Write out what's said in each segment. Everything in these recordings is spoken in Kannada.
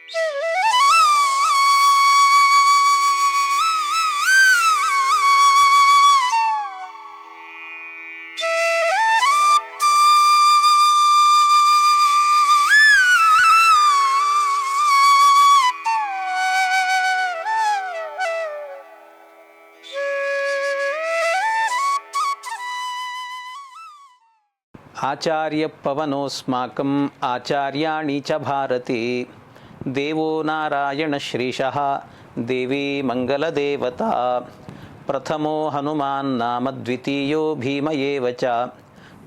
ಆಚಾರ್ಯ ಪವನೋಸ್ಮಾಕಂ ಆಚಾರ್ಯಾಣಿ ಚ ಭಾರತಿ ದೇವೋ ನಾರಾಯಣ ಶ್ರೀಶಃ ದೇವಿ ಮಂಗಲದೇವತಾ ಪ್ರಥಮೋ ಹನುಮಾನ್ ನಾಮ ದ್ವಿತೀಯೋ ಭೀಮ ಏವ ಚ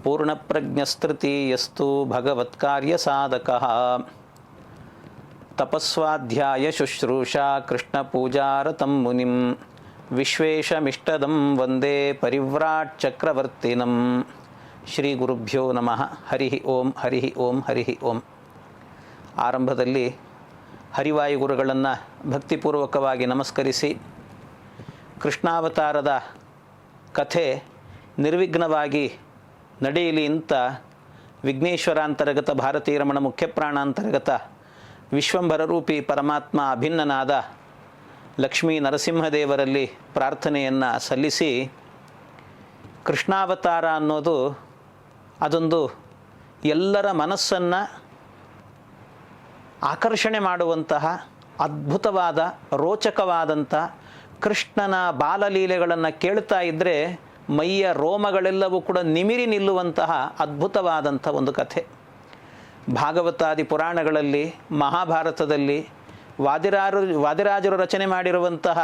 ಪೂರ್ಣಪ್ರಜ್ಞಸ್ತೃತೀಯಸ್ತು ಭಗವತ್ಕಾರ್ಯ ಸಾಧಕಃ ತಪಸ್ವಾಧ್ಯಾಯ ಶುಶ್ರೂಷಾ ಕೃಷ್ಣಪೂಜಾರತಂ ಮುನಿಂ ವಿಶ್ವೇಶಮಿಷ್ಟದಂ ವಂದೇ ಪರಿವ್ರಾಟ್ ಚಕ್ರವರ್ತಿನಂ. ಶ್ರೀ ಗುರುಭ್ಯೋ ನಮಃ. ಹರಿ ಓಂ ಹರಿ ಓಂ ಹರಿ ಓಂ. ಆರಂಭದಲ್ಲಿ ಹರಿವಾಯುಗುರುಗಳನ್ನು ಭಕ್ತಿಪೂರ್ವಕವಾಗಿ ನಮಸ್ಕರಿಸಿ ಕೃಷ್ಣಾವತಾರದ ಕಥೆ ನಿರ್ವಿಘ್ನವಾಗಿ ನಡೆಯಲಿ ಅಂತ ವಿಘ್ನೇಶ್ವರಾಂತರ್ಗತ ಭಾರತೀ ರಮಣ ಮುಖ್ಯಪ್ರಾಣಾಂತರ್ಗತ ವಿಶ್ವಂಭರರೂಪಿ ಪರಮಾತ್ಮ ಅಭಿನ್ನನಾದ ಲಕ್ಷ್ಮೀ ನರಸಿಂಹದೇವರಲ್ಲಿ ಪ್ರಾರ್ಥನೆಯನ್ನು ಸಲ್ಲಿಸಿ, ಕೃಷ್ಣಾವತಾರ ಅನ್ನೋದು ಅದೊಂದು ಎಲ್ಲರ ಮನಸ್ಸನ್ನು ಆಕರ್ಷಣೆ ಮಾಡುವಂತಹ ಅದ್ಭುತವಾದ ರೋಚಕವಾದಂಥ ಕೃಷ್ಣನ ಬಾಲಲೀಲೆಗಳನ್ನು ಕೇಳ್ತಾ ಇದ್ದರೆ ಮೈಯ ರೋಮಗಳೆಲ್ಲವೂ ಕೂಡ ನಿಮಿರಿ ನಿಲ್ಲುವಂತಹ ಅದ್ಭುತವಾದಂಥ ಒಂದು ಕಥೆ. ಭಾಗವತಾದಿ ಪುರಾಣಗಳಲ್ಲಿ, ಮಹಾಭಾರತದಲ್ಲಿ, ವಾದಿರಾಜರು ರಚನೆ ಮಾಡಿರುವಂತಹ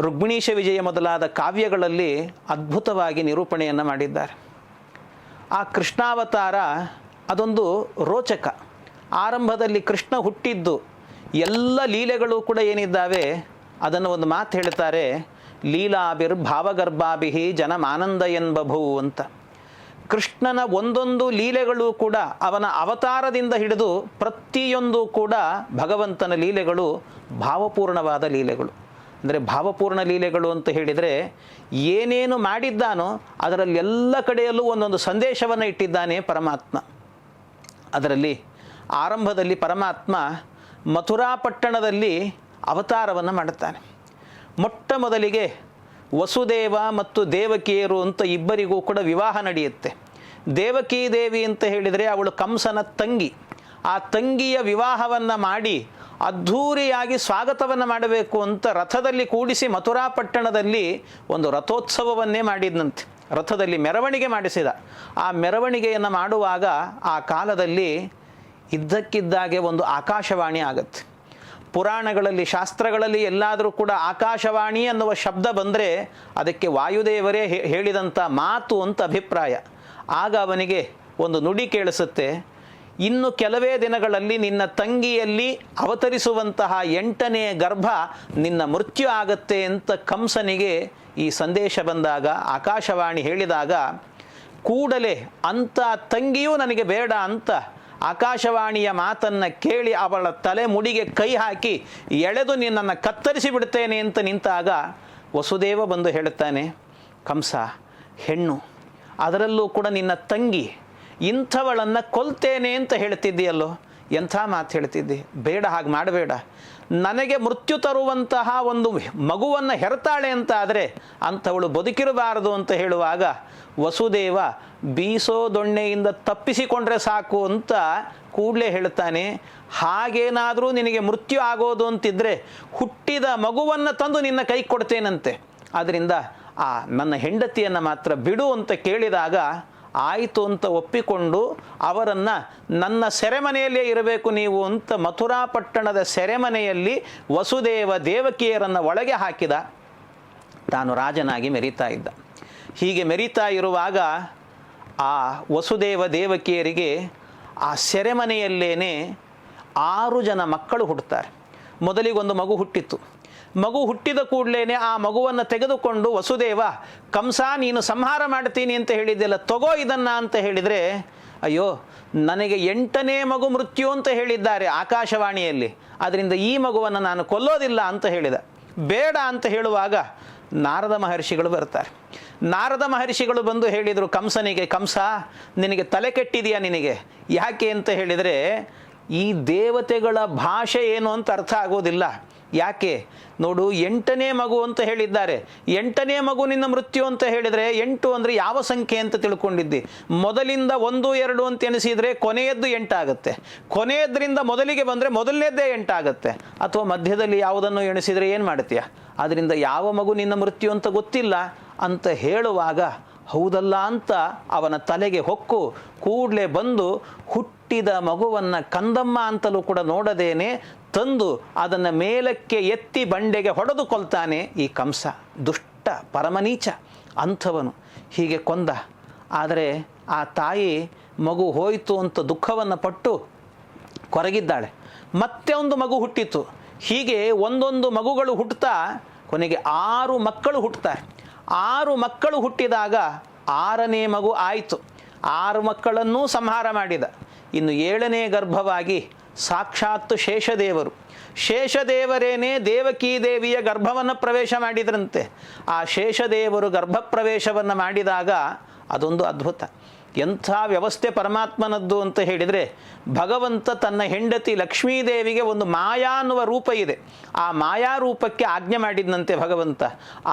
ರುಕ್ಮಿಣೀಶ ವಿಜಯ ಮೊದಲಾದ ಕಾವ್ಯಗಳಲ್ಲಿ ಅದ್ಭುತವಾಗಿ ನಿರೂಪಣೆಯನ್ನು ಮಾಡಿದ್ದಾರೆ. ಆ ಕೃಷ್ಣಾವತಾರ ಅದೊಂದು ರೋಚಕ. ಆರಂಭದಲ್ಲಿ ಕೃಷ್ಣ ಹುಟ್ಟಿದ್ದು ಎಲ್ಲ ಲೀಲೆಗಳು ಕೂಡ ಏನಿದ್ದಾವೆ ಅದನ್ನು ಒಂದು ಮಾತು ಹೇಳ್ತಾರೆ, ಲೀಲಾಭಿರ್ ಭಾವಗರ್ಭಾಭಿಹಿ ಜನಮಾನಂದ ಎನ್ಬಭೂ ಅಂತ. ಕೃಷ್ಣನ ಒಂದೊಂದು ಲೀಲೆಗಳು ಕೂಡ ಅವನ ಅವತಾರದಿಂದ ಹಿಡಿದು ಪ್ರತಿಯೊಂದು ಕೂಡ ಭಗವಂತನ ಲೀಲೆಗಳು ಭಾವಪೂರ್ಣವಾದ ಲೀಲೆಗಳು. ಅಂದರೆ ಭಾವಪೂರ್ಣ ಲೀಲೆಗಳು ಅಂತ ಹೇಳಿದರೆ ಏನೇನು ಮಾಡಿದ್ದಾನೋ ಅದರಲ್ಲಿ ಎಲ್ಲ ಕಡೆಯಲ್ಲೂ ಒಂದೊಂದು ಸಂದೇಶವನ್ನು ಇಟ್ಟಿದ್ದಾನೆ ಪರಮಾತ್ಮ. ಅದರಲ್ಲಿ ಆರಂಭದಲ್ಲಿ ಪರಮಾತ್ಮ ಮಥುರಾ ಪಟ್ಟಣದಲ್ಲಿ ಅವತಾರವನ್ನು ಮಾಡುತ್ತಾನೆ. ಮೊಟ್ಟ ಮೊದಲಿಗೆ ವಸುದೇವ ಮತ್ತು ದೇವಕಿಯರು ಅಂತ ಇಬ್ಬರಿಗೂ ಕೂಡ ವಿವಾಹ ನಡೆಯುತ್ತೆ. ದೇವಕೀ ದೇವಿ ಅಂತ ಹೇಳಿದರೆ ಅವಳು ಕಂಸನ ತಂಗಿ. ಆ ತಂಗಿಯ ವಿವಾಹವನ್ನು ಮಾಡಿ ಅದ್ಧೂರಿಯಾಗಿ ಸ್ವಾಗತವನ್ನು ಮಾಡಬೇಕು ಅಂತ ರಥದಲ್ಲಿ ಕೂಡಿಸಿ ಮಥುರಾ ಪಟ್ಟಣದಲ್ಲಿ ಒಂದು ರಥೋತ್ಸವವನ್ನೇ ಮಾಡಿದ್ನಂತೆ. ರಥದಲ್ಲಿ ಮೆರವಣಿಗೆ ಮಾಡಿಸಿದ. ಆ ಮೆರವಣಿಗೆಯನ್ನು ಮಾಡುವಾಗ ಆ ಕಾಲದಲ್ಲಿ ಇದ್ದಕ್ಕಿದ್ದಾಗೆ ಒಂದು ಆಕಾಶವಾಣಿ ಆಗುತ್ತೆ. ಪುರಾಣಗಳಲ್ಲಿ, ಶಾಸ್ತ್ರಗಳಲ್ಲಿ ಎಲ್ಲಾದರೂ ಕೂಡ ಆಕಾಶವಾಣಿ ಅನ್ನುವ ಶಬ್ದ ಬಂದರೆ ಅದಕ್ಕೆ ವಾಯುದೇವರೇ ಹೇಳಿದಂಥ ಮಾತು ಅಂತ ಅಭಿಪ್ರಾಯ. ಆಗ ಅವನಿಗೆ ಒಂದು ನುಡಿ ಕೇಳಿಸುತ್ತೆ, ಇನ್ನು ಕೆಲವೇ ದಿನಗಳಲ್ಲಿ ನಿನ್ನ ತಂಗಿಯಲ್ಲಿ ಅವತರಿಸುವಂತಹ 8ನೇ ಗರ್ಭ ನಿನ್ನ ಮೃತ್ಯು ಆಗತ್ತೆ ಅಂತ ಕಂಸನಿಗೆ ಈ ಸಂದೇಶ ಬಂದಾಗ, ಆಕಾಶವಾಣಿ ಹೇಳಿದಾಗ ಕೂಡಲೇ ಅಂಥ ತಂಗಿಯೂ ನನಗೆ ಬೇಡ ಅಂತ ಆಕಾಶವಾಣಿಯ ಮಾತನ್ನು ಕೇಳಿ ಅವಳ ತಲೆ ಮುಡಿಗೆ ಕೈ ಹಾಕಿ ಎಳೆದು ನಿನ್ನನ್ನು ಕತ್ತರಿಸಿ ಬಿಡ್ತೇನೆ ಅಂತ ನಿಂತಾಗ ವಸುದೇವ ಬಂದು ಹೇಳುತ್ತಾನೆ, ಕಂಸ ಹೆಣ್ಣು, ಅದರಲ್ಲೂ ಕೂಡ ನಿನ್ನ ತಂಗಿ, ಇಂಥವಳನ್ನು ಕೊಲ್ತೇನೆ ಅಂತ ಹೇಳ್ತಿದ್ದೀಯಲ್ಲೋ, ಎಂಥ ಮಾತು ಹೇಳ್ತಿದ್ದಿ, ಬೇಡ, ಹಾಗೆ ಮಾಡಬೇಡ. ನನಗೆ ಮೃತ್ಯು ತರುವಂತಹ ಒಂದು ಮಗುವನ್ನು ಹೆರ್ತಾಳೆ ಅಂತ ಆದರೆ ಅಂಥವಳು ಬದುಕಿರಬಾರದು ಅಂತ ಹೇಳುವಾಗ ವಸುದೇವ ಬೀಸೋ ದೊಣ್ಣೆಯಿಂದ ತಪ್ಪಿಸಿಕೊಂಡ್ರೆ ಸಾಕು ಅಂತ ಕೂಡಲೇ ಹೇಳ್ತಾನೆ, ಹಾಗೇನಾದರೂ ನಿನಗೆ ಮೃತ್ಯು ಆಗೋದು ಅಂತಿದ್ದರೆ ಹುಟ್ಟಿದ ಮಗುವನ್ನು ತಂದು ನಿನ್ನ ಕೈ ಕೊಡ್ತೇನಂತೆ. ಆದ್ದರಿಂದ ಆ ನನ್ನ ಹೆಂಡತಿಯನ್ನು ಮಾತ್ರ ಬಿಡು ಅಂತ ಕೇಳಿದಾಗ ಆಯಿತು ಅಂತ ಒಪ್ಪಿಕೊಂಡು ಅವರನ್ನು ನನ್ನ ಸೆರೆಮನೆಯಲ್ಲೇ ಇರಬೇಕು ನೀವು ಅಂತ ಮಥುರಾ ಪಟ್ಟಣದ ಸೆರೆಮನೆಯಲ್ಲಿ ವಸುದೇವ ದೇವಕಿಯರನ್ನು ಒಳಗೆ ಹಾಕಿದ. ತಾನು ರಾಜನಾಗಿ ಮೆರೀತಾ ಇದ್ದ. ಹೀಗೆ ಮೆರೀತಾ ಇರುವಾಗ ಆ ವಸುದೇವ ದೇವಕಿಯರಿಗೆ ಆ ಸೆರೆಮನೆಯಲ್ಲೇನೆ 6 ಜನ ಮಕ್ಕಳು ಹುಟ್ಟುತ್ತಾರೆ. ಮೊದಲಿಗೊಂದು ಮಗು ಹುಟ್ಟಿತ್ತು. ಮಗು ಹುಟ್ಟಿದ ಕೂಡಲೇ ಆ ಮಗುವನ್ನು ತೆಗೆದುಕೊಂಡು ವಸುದೇವ, ಕಂಸ ನೀನು ಸಂಹಾರ ಮಾಡ್ತೀನಿ ಅಂತ ಹೇಳಿದ್ದೆಲ್ಲ, ತಗೋ ಇದನ್ನು ಅಂತ ಹೇಳಿದರೆ, ಅಯ್ಯೋ ನನಗೆ 8ನೇ ಮಗು ಮೃತ್ಯು ಅಂತ ಹೇಳಿದ್ದಾರೆ ಆಕಾಶವಾಣಿಯಲ್ಲಿ, ಅದರಿಂದ ಈ ಮಗುವನ್ನು ನಾನು ಕೊಲ್ಲೋದಿಲ್ಲ ಅಂತ ಹೇಳಿದ. ಬೇಡ ಅಂತ ಹೇಳುವಾಗ ನಾರದ ಮಹರ್ಷಿಗಳು ಬರ್ತಾರೆ. ನಾರದ ಮಹರ್ಷಿಗಳು ಬಂದು ಹೇಳಿದರು ಕಂಸನಿಗೆ, ಕಂಸ ನಿನಗೆ ತಲೆ ಕೆಟ್ಟಿದೆಯಾ ನಿನಗೆ? ಯಾಕೆ ಅಂತ ಹೇಳಿದರೆ ಈ ದೇವತೆಗಳ ಭಾಷೆ ಏನು ಅಂತ ಅರ್ಥ ಆಗೋದಿಲ್ಲ. ಯಾಕೆ ನೋಡು, 8ನೇ ಮಗು ಅಂತ ಹೇಳಿದ್ದಾರೆ. 8ನೇ ಮಗು ನಿನ್ನ ಮೃತ್ಯು ಅಂತ ಹೇಳಿದರೆ 8 ಅಂದರೆ ಯಾವ ಸಂಖ್ಯೆ ಅಂತ ತಿಳ್ಕೊಂಡಿದ್ದಿ? ಮೊದಲಿಂದ 1 2 ಅಂತ ಎಣಿಸಿದರೆ ಕೊನೆಯದ್ದು 8 ಆಗುತ್ತೆ. ಕೊನೆಯದ್ರಿಂದ ಮೊದಲಿಗೆ ಬಂದರೆ ಮೊದಲನೇದ್ದೇ 8 ಆಗುತ್ತೆ. ಅಥವಾ ಮಧ್ಯದಲ್ಲಿ ಯಾವುದನ್ನು ಎಣಿಸಿದರೆ ಏನು ಮಾಡ್ತೀಯ? ಅದರಿಂದ ಯಾವ ಮಗು ನಿನ್ನ ಮೃತ್ಯು ಅಂತ ಗೊತ್ತಿಲ್ಲ ಅಂತ ಹೇಳುವಾಗ ಹೌದಲ್ಲ ಅಂತ ಅವನ ತಲೆಗೆ ಹೊಕ್ಕು ಕೂಡಲೇ ಬಂದು ಹುಟ್ಟಿದ ಮಗುವನ್ನು ಕಂದಮ್ಮ ಅಂತಲೂ ಕೂಡ ನೋಡದೇನೆ ತಂದು ಅದನ್ನು ಮೇಲಕ್ಕೆ ಎತ್ತಿ ಬಂಡೆಗೆ ಹೊಡೆದು ಕೊಲ್ತಾನೆ ಈ ಕಂಸ. ದುಷ್ಟ ಪರಮನೀಚ ಅಂಥವನು ಹೀಗೆ ಕೊಂದ. ಆದರೆ ಆ ತಾಯಿ ಮಗು ಹೋಯಿತು ಅಂತ ದುಃಖವನ್ನು ಪಟ್ಟು ಕೊರಗಿದ್ದಾಳೆ. ಮತ್ತೆ ಒಂದು ಮಗು ಹುಟ್ಟಿತು. ಹೀಗೆ ಒಂದೊಂದು ಮಗುಗಳು ಹುಟ್ಟುತ್ತಾ ಕೊನೆಗೆ 6 ಮಕ್ಕಳು ಹುಟ್ಟುತ್ತಾರೆ. 6 ಮಕ್ಕಳು ಹುಟ್ಟಿದಾಗ 6ನೇ ಮಗು ಆಯಿತು. 6 ಮಕ್ಕಳನ್ನೂ ಸಂಹಾರ ಮಾಡಿದ. ಇನ್ನು 7ನೇ ಗರ್ಭವಾಗಿ ಸಾಕ್ಷಾತ್ ಶೇಷದೇವರು. ಶೇಷದೇವರೇನೇ ದೇವಕೀ ದೇವಿಯ ಗರ್ಭವನ್ನು ಪ್ರವೇಶ ಮಾಡಿದ್ರಂತೆ. ಆ ಶೇಷದೇವರು ಗರ್ಭ ಪ್ರವೇಶವನ್ನು ಮಾಡಿದಾಗ ಅದೊಂದು ಅದ್ಭುತ. ಎಂಥ ವ್ಯವಸ್ಥೆ ಪರಮಾತ್ಮನದ್ದು ಅಂತ ಹೇಳಿದರೆ, ಭಗವಂತ ತನ್ನ ಹೆಂಡತಿ ಲಕ್ಷ್ಮೀದೇವಿಗೆ ಒಂದು ಮಾಯಾ ಅನ್ನುವ ರೂಪ ಇದೆ. ಆ ಮಾಯಾ ರೂಪಕ್ಕೆ ಆಜ್ಞೆ ಮಾಡಿದ್ನಂತೆ ಭಗವಂತ,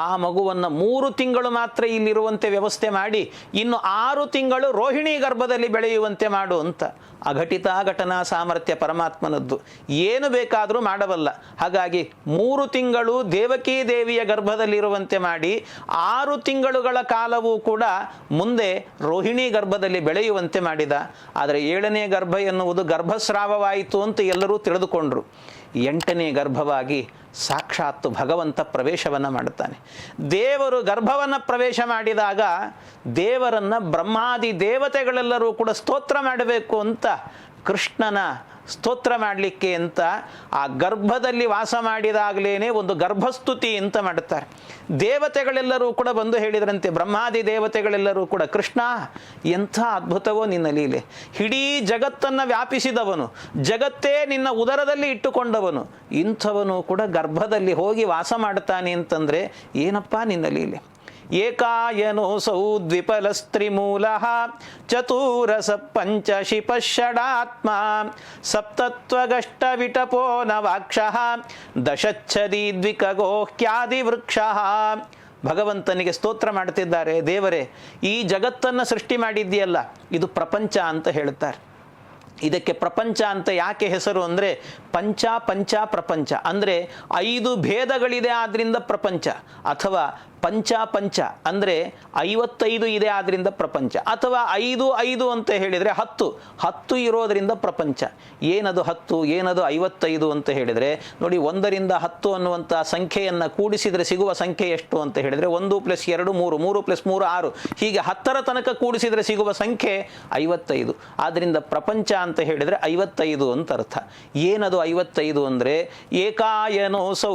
ಆ ಮಗುವನ್ನು 3 ತಿಂಗಳು ಮಾತ್ರ ಇಲ್ಲಿರುವಂತೆ ವ್ಯವಸ್ಥೆ ಮಾಡಿ ಇನ್ನು 6 ತಿಂಗಳು ರೋಹಿಣಿ ಗರ್ಭದಲ್ಲಿ ಬೆಳೆಯುವಂತೆ ಮಾಡು ಅಂತ. ಅಘಟಿತ ಘಟನಾ ಸಾಮರ್ಥ್ಯ ಪರಮಾತ್ಮನದ್ದು, ಏನು ಬೇಕಾದರೂ ಮಾಡಬಲ್ಲ. ಹಾಗಾಗಿ 3 ತಿಂಗಳು ದೇವಕೀ ದೇವಿಯ ಗರ್ಭದಲ್ಲಿರುವಂತೆ ಮಾಡಿ 6 ತಿಂಗಳುಗಳ ಕಾಲವೂ ಕೂಡ ಮುಂದೆ ರೋಹಿಣಿ ಗರ್ಭದಲ್ಲಿ ಬೆಳೆಯುವಂತೆ ಮಾಡಿದ. ಆದರೆ 7ನೇ ಗರ್ಭ ಎನ್ನುವುದು ಗರ್ಭಸ್ರಾವವಾಯಿತು ಅಂತ ಎಲ್ಲರೂ ತಿಳಿದುಕೊಂಡ್ರು. 8ನೇ ಗರ್ಭವಾಗಿ ಸಾಕ್ಷಾತ್ ಭಗವಂತ ಪ್ರವೇಶವನ್ನು ಮಾಡುತ್ತಾನೆ. ದೇವರು ಗರ್ಭವನ್ನು ಪ್ರವೇಶ ಮಾಡಿದಾಗ ದೇವರನ್ನು ಬ್ರಹ್ಮಾದಿ ದೇವತೆಗಳೆಲ್ಲರೂ ಕೂಡ ಸ್ತೋತ್ರ ಮಾಡಬೇಕು ಅಂತ ಕೃಷ್ಣನ ಸ್ತೋತ್ರ ಮಾಡಲಿಕ್ಕೆ ಅಂತ ಆ ಗರ್ಭದಲ್ಲಿ ವಾಸ ಮಾಡಿದಾಗಲೇ ಒಂದು ಗರ್ಭಸ್ತುತಿ ಅಂತ ಮಾಡುತ್ತಾರೆ. ದೇವತೆಗಳೆಲ್ಲರೂ ಕೂಡ ಬಂದು ಹೇಳಿದ್ರಂತೆ, ಬ್ರಹ್ಮಾದಿ ದೇವತೆಗಳೆಲ್ಲರೂ ಕೂಡ, ಕೃಷ್ಣ ಎಂಥ ಅದ್ಭುತವೋ ನಿನ್ನ ಲೀಲೆ, ಇಡೀ ಜಗತ್ತನ್ನು ವ್ಯಾಪಿಸಿದವನು, ಜಗತ್ತೇ ನಿನ್ನ ಉದರದಲ್ಲಿ ಇಟ್ಟುಕೊಂಡವನು, ಇಂಥವನು ಕೂಡ ಗರ್ಭದಲ್ಲಿ ಹೋಗಿ ವಾಸ ಮಾಡ್ತಾನೆ ಅಂತಂದರೆ ಏನಪ್ಪ ನಿನ್ನ ಲೀಲೆ. ಏಕಾಯನೋಸೌ ದ್ವಿಪಲಸ್ತ್ರಿಮೂಲಃ ಚತುರಸ ಪಂಚಶಿಪಷಡಾತ್ಮ ಸಪ್ತತ್ವಗಷ್ಟ ವಿಟಪೋ ನವಾಕ್ಷಃ ದಶಚ್ಛದಿ ದ್ವಿಕಗೋಹ್ಯಾದಿವೃಕ್ಷಃ. ಭಗವಂತನಿಗೆ ಸ್ತೋತ್ರ ಮಾಡ್ತಿದ್ದಾರೆ. ದೇವರೇ, ಈ ಜಗತ್ತನ್ನು ಸೃಷ್ಟಿ ಮಾಡಿದ್ದೀಯಲ್ಲ, ಇದು ಪ್ರಪಂಚ ಅಂತ ಹೇಳುತ್ತಾರೆ. ಇದಕ್ಕೆ ಪ್ರಪಂಚ ಅಂತ ಯಾಕೆ ಹೆಸರು ಅಂದರೆ ಪಂಚ ಪ್ರಪಂಚ ಅಂದರೆ 5 ಭೇದಗಳಿದೆ, ಆದ್ದರಿಂದ ಪ್ರಪಂಚ. ಅಥವಾ ಪಂಚ ಅಂದರೆ 55 ಇದೆ, ಆದ್ದರಿಂದ ಪ್ರಪಂಚ. ಅಥವಾ 5 ಅಂತ ಹೇಳಿದರೆ 10 ಇರೋದರಿಂದ ಪ್ರಪಂಚ. ಏನದು 10, ಏನದು 55 ಅಂತ ಹೇಳಿದರೆ ನೋಡಿ, 1ರಿಂದ 10 ಅನ್ನುವಂಥ ಸಂಖ್ಯೆಯನ್ನು ಕೂಡಿಸಿದರೆ ಸಿಗುವ ಸಂಖ್ಯೆ ಎಷ್ಟು ಅಂತ ಹೇಳಿದರೆ 1 + 2 3, 3 + 3 6, ಹೀಗೆ 10ರ ತನಕ ಕೂಡಿಸಿದರೆ ಸಿಗುವ ಸಂಖ್ಯೆ 55. ಆದ್ದರಿಂದ ಪ್ರಪಂಚ ಅಂತ ಹೇಳಿದರೆ 55 ಅಂತ ಅರ್ಥ. ಏನದು 55 ಅಂದರೆ ಏಕಾಯನೋಸೌ,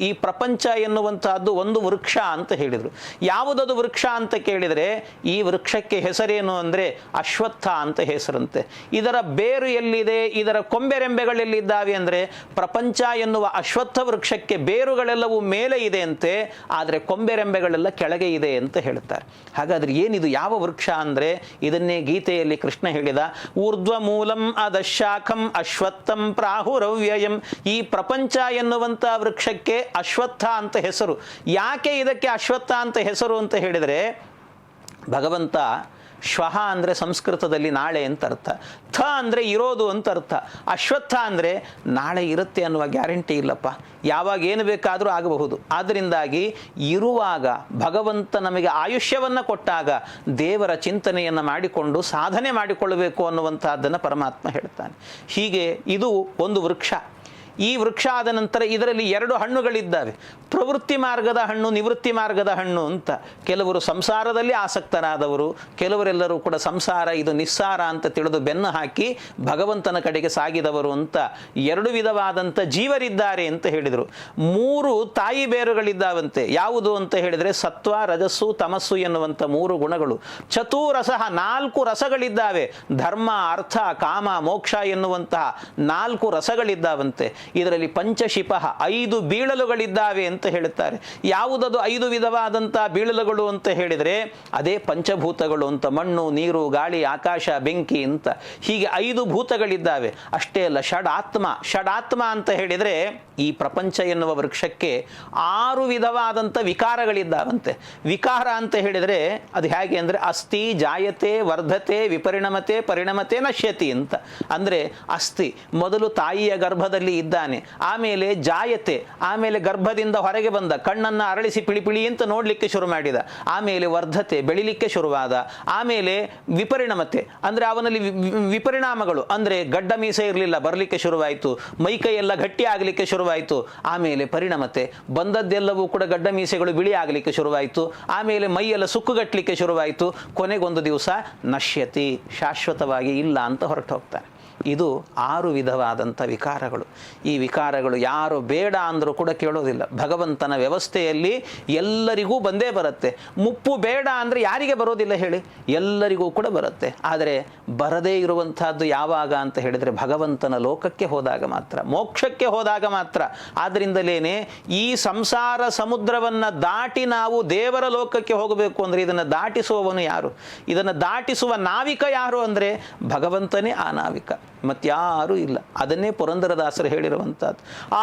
ಈ ಪ್ರಪಂಚ ಎನ್ನುವಂತಹದ್ದು ಒಂದು ವೃಕ್ಷ ಅಂತ ಹೇಳಿದರು. ಯಾವುದದು ವೃಕ್ಷ ಅಂತ ಕೇಳಿದರೆ ಈ ವೃಕ್ಷಕ್ಕೆ ಹೆಸರೇನು ಅಂದರೆ ಅಶ್ವತ್ಥ ಅಂತ ಹೆಸರಂತೆ. ಇದರ ಬೇರು ಎಲ್ಲಿದೆ, ಇದರ ಕೊಂಬೆರೆಂಬೆಗಳೆಲ್ಲಿದ್ದಾವೆ ಅಂದರೆ ಪ್ರಪಂಚ ಎನ್ನುವ ಅಶ್ವತ್ಥ ವೃಕ್ಷಕ್ಕೆ ಬೇರುಗಳೆಲ್ಲವೂ ಮೇಲೆ ಇದೆ ಅಂತೆ, ಆದರೆ ಕೊಂಬೆರೆಂಬೆಗಳೆಲ್ಲ ಕೆಳಗೆ ಇದೆ ಅಂತ ಹೇಳ್ತಾರೆ. ಹಾಗಾದರೆ ಏನಿದು, ಯಾವ ವೃಕ್ಷ ಅಂದರೆ ಇದನ್ನೇ ಗೀತೆಯಲ್ಲಿ ಕೃಷ್ಣ ಹೇಳಿದ, ಊರ್ಧ್ವ ಮೂಲಂ ಅದಶಾಖಂ ಅಶ್ವತ್ಥಂ ಪ್ರಾಹುರವ್ಯಯಂ. ಈ ಪ್ರಪಂಚ ಎನ್ನುವಂಥ ವೃಕ್ಷಕ್ಕೆ ಅಶ್ವತ್ಥ ಅಂತ ಹೆಸರು. ಯಾಕೆ ಇದಕ್ಕೆ ಅಶ್ವತ್ಥ ಅಂತ ಹೆಸರು ಅಂತ ಹೇಳಿದರೆ, ಭಗವಂತ ಶ್ವಃ ಅಂದರೆ ಸಂಸ್ಕೃತದಲ್ಲಿ ನಾಳೆ ಅಂತ ಅರ್ಥ, ಥ ಅಂದರೆ ಇರೋದು ಅಂತ ಅರ್ಥ. ಅಶ್ವತ್ಥ ಅಂದರೆ ನಾಳೆ ಇರುತ್ತೆ ಅನ್ನುವ ಗ್ಯಾರಂಟಿ ಇಲ್ಲಪ್ಪ, ಯಾವಾಗ ಏನು ಬೇಕಾದರೂ ಆಗಬಹುದು. ಆದ್ದರಿಂದಾಗಿ ಇರುವಾಗ ಭಗವಂತ ನಮಗೆ ಆಯುಷ್ಯವನ್ನು ಕೊಟ್ಟಾಗ ದೇವರ ಚಿಂತನೆಯನ್ನು ಮಾಡಿಕೊಂಡು ಸಾಧನೆ ಮಾಡಿಕೊಳ್ಳಬೇಕು ಅನ್ನುವಂಥದ್ದನ್ನು ಪರಮಾತ್ಮ ಹೇಳ್ತಾನೆ. ಹೀಗೆ ಇದು ಒಂದು ವೃಕ್ಷ. ಈ ವೃಕ್ಷ ಆದ ನಂತರ ಇದರಲ್ಲಿ 2 ಹಣ್ಣುಗಳಿದ್ದಾವೆ, ಪ್ರವೃತ್ತಿ ಮಾರ್ಗದ ಹಣ್ಣು, ನಿವೃತ್ತಿ ಮಾರ್ಗದ ಹಣ್ಣು ಅಂತ. ಕೆಲವರು ಸಂಸಾರದಲ್ಲಿ ಆಸಕ್ತರಾದವರು, ಕೆಲವರೆಲ್ಲರೂ ಕೂಡ ಸಂಸಾರ ಇದು ನಿಸ್ಸಾರ ಅಂತ ತಿಳಿದು ಬೆನ್ನು ಹಾಕಿ ಭಗವಂತನ ಕಡೆಗೆ ಸಾಗಿದವರು ಅಂತ 2 ವಿಧವಾದಂಥ ಜೀವರಿದ್ದಾರೆ ಅಂತ ಹೇಳಿದರು. 3 ತಾಯಿ ಬೇರುಗಳಿದ್ದಾವಂತೆ. ಯಾವುದು ಅಂತ ಹೇಳಿದರೆ ಸತ್ವ, ರಜಸ್ಸು, ತಮಸ್ಸು ಎನ್ನುವಂಥ 3 ಗುಣಗಳು. ಚತುರಸಃ 4 ರಸಗಳಿದ್ದಾವೆ. ಧರ್ಮ, ಅರ್ಥ, ಕಾಮ, ಮೋಕ್ಷ ಎನ್ನುವಂತಹ 4 ರಸಗಳಿದ್ದಾವಂತೆ. ಇದರಲ್ಲಿ ಪಂಚಶಿಪಃ 5 ಬೀಳಲುಗಳಿದ್ದಾವೆ ಅಂತ ಹೇಳುತ್ತಾರೆ. ಯಾವುದದು 5 ವಿಧವಾದಂಥ ಬೀಳಲುಗಳು ಅಂತ ಹೇಳಿದರೆ ಅದೇ ಪಂಚಭೂತಗಳು ಅಂತ. ಮಣ್ಣು, ನೀರು, ಗಾಳಿ, ಆಕಾಶ, ಬೆಂಕಿ ಅಂತ ಹೀಗೆ 5 ಭೂತಗಳಿದ್ದಾವೆ. ಅಷ್ಟೇ ಅಲ್ಲ, ಷಡಾತ್ಮ ಅಂತ ಹೇಳಿದರೆ ಈ ಪ್ರಪಂಚ ಎನ್ನುವ ವೃಕ್ಷಕ್ಕೆ 6 ವಿಧವಾದಂಥ ವಿಕಾರಗಳಿದ್ದಾವಂತೆ. ವಿಕಾರ ಅಂತ ಹೇಳಿದರೆ ಅದು ಹೇಗೆ ಅಂದರೆ ಅಸ್ಥಿ, ಜಾಯತೆ, ವರ್ಧತೆ, ವಿಪರಿಣಮತೆ, ಪರಿಣಮತೆ, ನಶ್ಯತಿ ಅಂತ. ಅಂದರೆ ಅಸ್ಥಿ ಮೊದಲು ತಾಯಿಯ ಗರ್ಭದಲ್ಲಿ ಇದ್ದಾನೆ, ಆಮೇಲೆ ಜಾಯತೆ, ಆಮೇಲೆ ಗರ್ಭದಿಂದ ಹೊರಗೆ ಬಂದ, ಕಣ್ಣನ್ನು ಅರಳಿಸಿ ಪಿಳಿ ಅಂತ ನೋಡಲಿಕ್ಕೆ ಶುರು ಮಾಡಿದ, ಆಮೇಲೆ ವರ್ಧತೆ ಬೆಳಿಲಿಕ್ಕೆ ಶುರುವಾದ, ಆಮೇಲೆ ವಿಪರಿಣಮತೆ ಅಂದರೆ ಅವನಲ್ಲಿ ವಿಪರಿಣಾಮಗಳು ಅಂದರೆ ಗಡ್ಡ ಮೀಸೆ ಇರಲಿಲ್ಲ, ಬರಲಿಕ್ಕೆ ಶುರುವಾಯಿತು, ಮೈಕೈ ಎಲ್ಲ ಗಟ್ಟಿ ಆಗಲಿಕ್ಕೆ ಶುರುವಾಯಿತು, ಆಮೇಲೆ ಪರಿಣಮತೆ ಬಂದದ್ದೆಲ್ಲವೂ ಕೂಡ ಗಡ್ಡ ಮೀಸೆಗಳು ಬಿಳಿ ಆಗಲಿಕ್ಕೆ ಶುರುವಾಯಿತು, ಆಮೇಲೆ ಮೈಯೆಲ್ಲ ಸುಕ್ಕುಗಟ್ಟಲಿಕ್ಕೆ ಶುರುವಾಯಿತು, ಕೊನೆಗೊಂದು ದಿವಸ ನಶ್ಯತಿ ಶಾಶ್ವತವಾಗಿ ಇಲ್ಲ ಅಂತ ಹೊರಟು ಹೋಗ್ತಾನೆ. ಇದು 6 ವಿಧವಾದಂಥ ವಿಕಾರಗಳು. ಈ ವಿಕಾರಗಳು ಯಾರು ಬೇಡ ಅಂದರೂ ಕೂಡ ಕೇಳೋದಿಲ್ಲ. ಭಗವಂತನ ವ್ಯವಸ್ಥೆಯಲ್ಲಿ ಎಲ್ಲರಿಗೂ ಬಂದೇ ಬರುತ್ತೆ. ಮುಪ್ಪು ಬೇಡ ಅಂದರೆ ಯಾರಿಗೆ ಬರೋದಿಲ್ಲ ಹೇಳಿ? ಎಲ್ಲರಿಗೂ ಕೂಡ ಬರುತ್ತೆ. ಆದರೆ ಬರದೇ ಇರುವಂತಹದ್ದು ಯಾವಾಗ ಅಂತ ಹೇಳಿದರೆ ಭಗವಂತನ ಲೋಕಕ್ಕೆ ಹೋದಾಗ ಮಾತ್ರ, ಮೋಕ್ಷಕ್ಕೆ ಹೋದಾಗ ಮಾತ್ರ. ಆದ್ದರಿಂದಲೇ ಈ ಸಂಸಾರ ಸಮುದ್ರವನ್ನು ದಾಟಿ ನಾವು ದೇವರ ಲೋಕಕ್ಕೆ ಹೋಗಬೇಕು ಅಂದರೆ ಇದನ್ನು ದಾಟಿಸುವವನು ಯಾರು? ಇದನ್ನು ದಾಟಿಸುವ ನಾವಿಕ ಯಾರು ಅಂದರೆ ಭಗವಂತನೇ ಆ ನಾವಿಕ, ಮತ್ಯಾರೂ ಇಲ್ಲ. ಅದನ್ನೇ ಪುರಂದರದಾಸರು ಹೇಳಿರುವಂಥದ್ದು.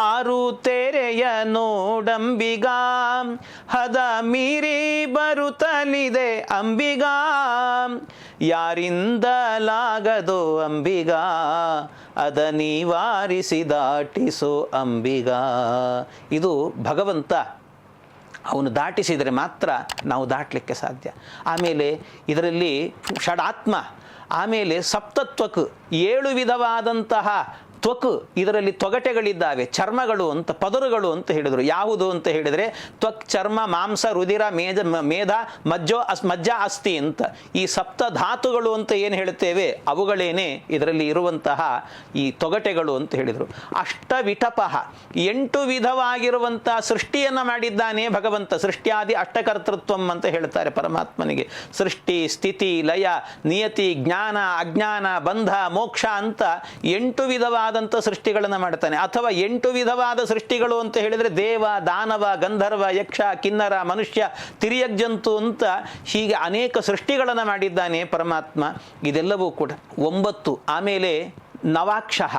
ಆರು ತೆರೆಯ ನೋಡಂಬಿಗ ಹದ ಮೀರಿ ಬರುತ್ತಲಿದೆ ಅಂಬಿಗ, ಯಾರಿಂದಲಾಗದೋ ಅಂಬಿಗ ಅದ ನಿವಾರಿಸಿ ದಾಟಿಸೋ ಅಂಬಿಗ. ಇದು ಭಗವಂತ, ಅವನು ದಾಟಿಸಿದರೆ ಮಾತ್ರ ನಾವು ದಾಟಲಿಕ್ಕೆ ಸಾಧ್ಯ. ಆಮೇಲೆ ಇದರಲ್ಲಿ ಷಡಾತ್ಮ, ಆಮೇಲೆ ಸಪ್ತತ್ವಕ್ 7 ವಿಧವಾದಂತಹ ತ್ವಕ್, ಇದರಲ್ಲಿ ತೊಗಟೆಗಳಿದ್ದಾವೆ, ಚರ್ಮಗಳು ಅಂತ, ಪದರುಗಳು ಅಂತ ಹೇಳಿದರು. ಯಾವುದು ಅಂತ ಹೇಳಿದರೆ ತ್ವಕ್, ಚರ್ಮ, ಮಾಂಸ, ರುಧಿರ, ಮೇಧ, ಮಜ್ಜ, ಅಸ್ಥಿ ಅಂತ ಈ ಸಪ್ತ ಧಾತುಗಳು ಅಂತ ಏನು ಹೇಳುತ್ತೇವೆ ಅವುಗಳೇನೆ ಇದರಲ್ಲಿ ಇರುವಂತಹ ಈ ತೊಗಟೆಗಳು ಅಂತ ಹೇಳಿದರು. ಅಷ್ಟವಿಟಪಃ 8 ವಿಧವಾಗಿರುವಂತಹ ಸೃಷ್ಟಿಯನ್ನು ಮಾಡಿದ್ದಾನೆ ಭಗವಂತ. ಸೃಷ್ಟ್ಯಾದಿ ಅಷ್ಟಕರ್ತೃತ್ವಂ ಅಂತ ಹೇಳ್ತಾರೆ ಪರಮಾತ್ಮನಿಗೆ. ಸೃಷ್ಟಿ, ಸ್ಥಿತಿ, ಲಯ, ನಿಯತಿ, ಜ್ಞಾನ, ಅಜ್ಞಾನ, ಬಂಧ, ಮೋಕ್ಷ ಅಂತ 8 ವಿಧವಾದ ಸೃಷ್ಟಿಗಳನ್ನು ಮಾಡ್ತಾನೆ. ಅಥವಾ 8 ವಿಧವಾದ ಸೃಷ್ಟಿಗಳು ಅಂತ ಹೇಳಿದರೆ ದೇವ, ದಾನವ, ಗಂಧರ್ವ, ಯಕ್ಷ, ಕಿನ್ನರ, ಮನುಷ್ಯ, ತಿರ್ಯಗ್ಜಂತು ಅಂತ ಹೀಗೆ ಅನೇಕ ಸೃಷ್ಟಿಗಳನ್ನು ಮಾಡಿದ್ದಾನೆ ಪರಮಾತ್ಮ. ಇದೆಲ್ಲವೂ ಕೂಡ 9. ಆಮೇಲೆ ನವಾಕ್ಷಃ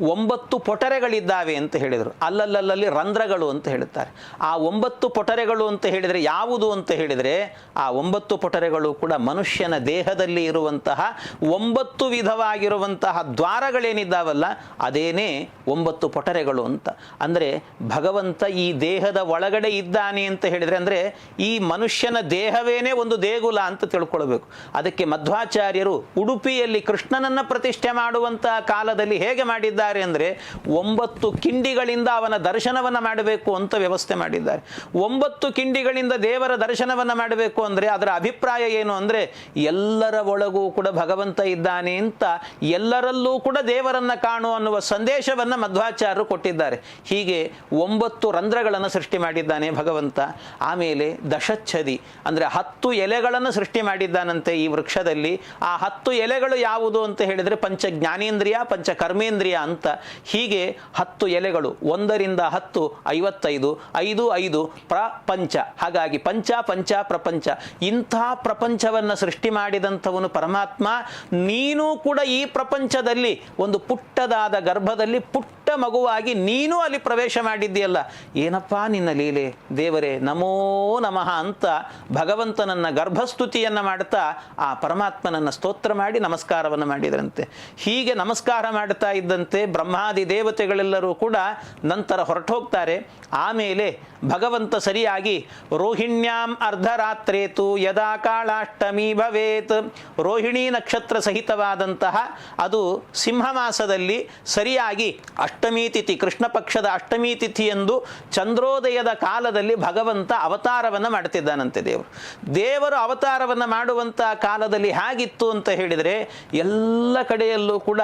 9 ಪೊಟರೆಗಳಿದ್ದಾವೆ ಅಂತ ಹೇಳಿದರು. ಅಲ್ಲಲ್ಲಿ ರಂಧ್ರಗಳು ಅಂತ ಹೇಳುತ್ತಾರೆ. ಆ 9 ಪೊಟರೆಗಳು ಅಂತ ಹೇಳಿದರೆ ಯಾವುದು ಅಂತ ಹೇಳಿದರೆ ಆ 9 ಪೊಟರೆಗಳು ಕೂಡ ಮನುಷ್ಯನ ದೇಹದಲ್ಲಿ ಇರುವಂತಹ 9 ವಿಧವಾಗಿರುವಂತಹ ದ್ವಾರಗಳೇನಿದ್ದಾವಲ್ಲ ಅದೇನೇ 9 ಪೊಟರೆಗಳು ಅಂತ. ಅಂದರೆ ಭಗವಂತ ಈ ದೇಹದ ಒಳಗಡೆ ಇದ್ದಾನೆ ಅಂತ ಹೇಳಿದರೆ ಅಂದರೆ ಈ ಮನುಷ್ಯನ ದೇಹವೇನೇ ಒಂದು ದೇಗುಲ ಅಂತ ತಿಳ್ಕೊಳ್ಬೇಕು. ಅದಕ್ಕೆ ಮಧ್ವಾಚಾರ್ಯರು ಉಡುಪಿಯಲ್ಲಿ ಕೃಷ್ಣನನ್ನು ಪ್ರತಿಷ್ಠೆ ಮಾಡುವಂತಹ ಕಾಲದಲ್ಲಿ ಹೇಗೆ ಮಾಡಿದ್ದಾರೆ ಅಂದರೆ 9 ಕಿಂಡಿಗಳಿಂದ ಅವನ ದರ್ಶನವನ್ನು ಮಾಡಬೇಕು ಅಂತ ವ್ಯವಸ್ಥೆ ಮಾಡಿದ್ದಾರೆ. 9 ಕಿಂಡಿಗಳಿಂದ ದೇವರ ದರ್ಶನವನ್ನು ಮಾಡಬೇಕು ಅಂದರೆ ಅದರ ಅಭಿಪ್ರಾಯ ಏನು ಅಂದರೆ ಎಲ್ಲರ ಒಳಗೂ ಕೂಡ ಭಗವಂತ ಇದ್ದಾನೆ ಅಂತ, ಎಲ್ಲರಲ್ಲೂ ಕೂಡ ದೇವರನ್ನು ಕಾಣು ಅನ್ನುವ ಸಂದೇಶವನ್ನು ಮಧ್ವಾಚಾರ್ಯರು ಕೊಟ್ಟಿದ್ದಾರೆ. ಹೀಗೆ 9 ರಂಧ್ರಗಳನ್ನು ಸೃಷ್ಟಿ ಮಾಡಿದ್ದಾನೆ ಭಗವಂತ. ಆಮೇಲೆ ದಶಚ್ಛದಿ ಅಂದರೆ 10 ಎಲೆಗಳನ್ನು ಸೃಷ್ಟಿ ಮಾಡಿದ್ದಾನಂತೆ ಈ ವೃಕ್ಷದಲ್ಲಿ. ಆ 10 ಎಲೆಗಳು ಯಾವುದು ಅಂತ ಹೇಳಿದರೆ ಪಂಚ ಜ್ಞಾನೇಂದ್ರಿಯ, ಪಂಚ ಕರ್ಮೇಂದ್ರಿಯ ಅಂತ. ಹೀಗೆ 10 ಎಲೆಗಳು, 1ರಿಂದ 10 55, 5 5 ಪ್ರಪಂಚ. ಹಾಗಾಗಿ ಪಂಚ ಪ್ರಪಂಚ. ಇಂಥ ಪ್ರಪಂಚವನ್ನು ಸೃಷ್ಟಿ ಮಾಡಿದಂಥವನು ಪರಮಾತ್ಮ. ನೀನು ಕೂಡ ಈ ಪ್ರಪಂಚದಲ್ಲಿ ಒಂದು ಪುಟ್ಟದಾದ ಗರ್ಭದಲ್ಲಿ ಪುಟ್ಟ ಮಗುವಾಗಿ ನೀನು ಅಲ್ಲಿ ಪ್ರವೇಶ ಮಾಡಿದ್ದೀಯಲ್ಲ, ಏನಪ್ಪ ನಿನ್ನ ಲೀಲೆ ದೇವರೇ, ನಮೋ ನಮಃ ಅಂತ ಭಗವಂತನನ್ನ ಗರ್ಭಸ್ತುತಿಯನ್ನು ಮಾಡ್ತಾ ಆ ಪರಮಾತ್ಮನನ್ನು ಸ್ತೋತ್ರ ಮಾಡಿ ನಮಸ್ಕಾರವನ್ನು ಮಾಡಿದ್ರಂತೆ. ಹೀಗೆ ನಮಸ್ಕಾರ ಮಾಡ್ತಾ ಇದ್ದಂತೆ ಬ್ರಹ್ಮಾದಿ ದೇವತೆಗಳೆಲ್ಲರೂ ಕೂಡ ನಂತರ ಹೊರಟು ಹೋಗ್ತಾರೆ. ಆಮೇಲೆ ಭಗವಂತ ಸರಿಯಾಗಿ ರೋಹಿಣ್ಯಾಂ ಅರ್ಧರಾತ್ರೇತು ಯದಾ ಕಾಳಾಷ್ಟಮಿ ಭವೇತ್, ರೋಹಿಣಿ ನಕ್ಷತ್ರ ಸಹಿತವಾದಂತಹ ಅದು ಸಿಂಹ ಮಾಸದಲ್ಲಿ ಸರಿಯಾಗಿ ಅಷ್ಟಮಿ ತಿಥಿ, ಕೃಷ್ಣ ಪಕ್ಷದ ಅಷ್ಟಮಿ ತಿಥಿ ಎಂದು ಚಂದ್ರೋದಯದ ಕಾಲದಲ್ಲಿ ಭಗವಂತ ಅವತಾರವನ್ನು ಮಾಡ್ತಿದ್ದಾನಂತೆ. ದೇವರು ಅವತಾರವನ್ನು ಮಾಡುವಂತಹ ಕಾಲದಲ್ಲಿ ಹೇಗಿತ್ತು ಅಂತ ಹೇಳಿದರೆ ಎಲ್ಲ ಕಡೆಯಲ್ಲೂ ಕೂಡ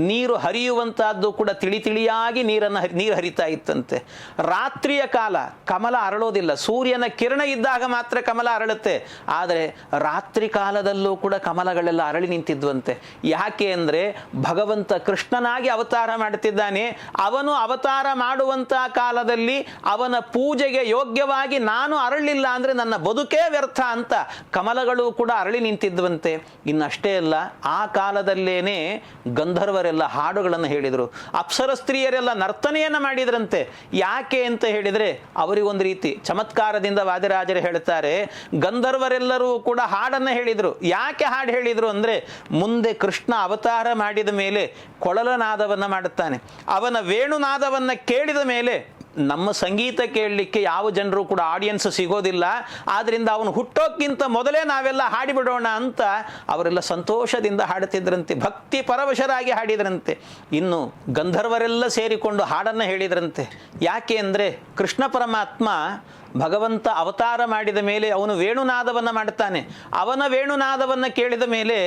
ನೀರು ಹರಿಯುವಂತಹದ್ದು ಕೂಡ ತಿಳಿಯಾಗಿ ನೀರು ಹರಿತಾ ಇತ್ತಂತೆ. ರಾತ್ರಿಯ ಕಾಲ ಕಮಲ ಅರಳೋದಿಲ್ಲ, ಸೂರ್ಯನ ಕಿರಣ ಇದ್ದಾಗ ಮಾತ್ರ ಕಮಲ ಅರಳುತ್ತೆ. ಆದರೆ ರಾತ್ರಿ ಕಾಲದಲ್ಲೂ ಕೂಡ ಕಮಲಗಳೆಲ್ಲ ಅರಳಿ ನಿಂತಿದ್ವಂತೆ. ಯಾಕೆ ಅಂದರೆ ಭಗವಂತ ಕೃಷ್ಣನಾಗಿ ಅವತಾರ ಮಾಡುತ್ತಿದ್ದಾನೆ, ಅವನು ಅವತಾರ ಮಾಡುವಂಥ ಕಾಲದಲ್ಲಿ ಅವನ ಪೂಜೆಗೆ ಯೋಗ್ಯವಾಗಿ ನಾನು ಅರಳಿಲ್ಲ ಅಂದರೆ ನನ್ನ ಬದುಕೇ ವ್ಯರ್ಥ ಅಂತ ಕಮಲಗಳು ಕೂಡ ಅರಳಿ ನಿಂತಿದ್ವಂತೆ. ಇನ್ನಷ್ಟೇ ಅಲ್ಲ, ಆ ಕಾಲದಲ್ಲೇನೆ ಗಂಧರ್ವರೆಲ್ಲ ಹಾಡುಗಳನ್ನು ಹೇಳಿದರು, ಅಪ್ಸರ ಸ್ತ್ರೀಯರೆಲ್ಲ ನರ್ತನೆಯನ್ನು ಮಾಡಿದ್ರಂತೆ. ಯಾಕೆ ಅಂತ ಹೇಳಿದರೆ ಅವರಿಗೊಂದು ರೀತಿ ಚಮತ್ಕಾರದಿಂದ ವಾದಿರಾಜರು ಹೇಳ್ತಾರೆ, ಗಂಧರ್ವರೆಲ್ಲರೂ ಕೂಡ ಹಾಡನ್ನು ಹೇಳಿದರು. ಯಾಕೆ ಹಾಡು ಹೇಳಿದರು ಅಂದರೆ, ಮುಂದೆ ಕೃಷ್ಣ ಅವತಾರ ಮಾಡಿದ ಮೇಲೆ ಕೊಳಲನಾದವನ್ನು ಮಾಡುತ್ತಾನೆ, ಅವನ ವೇಣುನಾದವನ್ನು ಕೇಳಿದ ಮೇಲೆ ನಮ್ಮ ಸಂಗೀತ ಕೇಳಲಿಕ್ಕೆ ಯಾವ ಜನರು ಕೂಡ ಆಡಿಯನ್ಸ್ ಸಿಗೋದಿಲ್ಲ, ಆದ್ದರಿಂದ ಅವನು ಹುಟ್ಟೋಕ್ಕಿಂತ ಮೊದಲೇ ನಾವೆಲ್ಲ ಹಾಡಿಬಿಡೋಣ ಅಂತ ಅವರೆಲ್ಲ ಸಂತೋಷದಿಂದ ಹಾಡುತ್ತಿದ್ದರಂತೆ, ಭಕ್ತಿ ಪರವಶರಾಗಿ ಹಾಡಿದ್ರಂತೆ. ಇನ್ನು ಗಂಧರ್ವರೆಲ್ಲ ಸೇರಿಕೊಂಡು ಹಾಡನ್ನು ಹೇಳಿದ್ರಂತೆ. ಯಾಕೆ ಅಂದರೆ ಕೃಷ್ಣ ಪರಮಾತ್ಮ ಭಗವಂತ ಅವತಾರ ಮಾಡಿದ ಮೇಲೆ ಅವನು ವೇಣುನಾದವನ್ನು ಮಾಡ್ತಾನೆ, ಅವನ ವೇಣುನಾದವನ್ನು ಕೇಳಿದ ಮೇಲೆ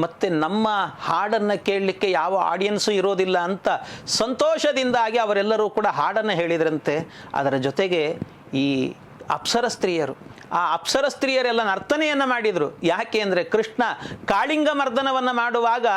ಮತ್ತೆ ನಮ್ಮ ಹಾಡನ್ನು ಕೇಳಲಿಕ್ಕೆ ಯಾವ ಆಡಿಯನ್ಸು ಇರೋದಿಲ್ಲ ಅಂತ ಸಂತೋಷದಿಂದಾಗಿ ಅವರೆಲ್ಲರೂ ಕೂಡ ಹಾಡನ್ನು ಹೇಳಿದ್ರಂತೆ. ಅದರ ಜೊತೆಗೆ ಈ ಅಪ್ಸರ ಸ್ತ್ರೀಯರು, ಆ ಅಪ್ಸರ ಸ್ತ್ರೀಯರೆಲ್ಲ ನರ್ತನೆಯನ್ನು ಮಾಡಿದರು. ಯಾಕೆ ಅಂದರೆ ಕೃಷ್ಣ ಕಾಳಿಂಗ ಮರ್ದನವನ್ನು ಮಾಡುವಾಗ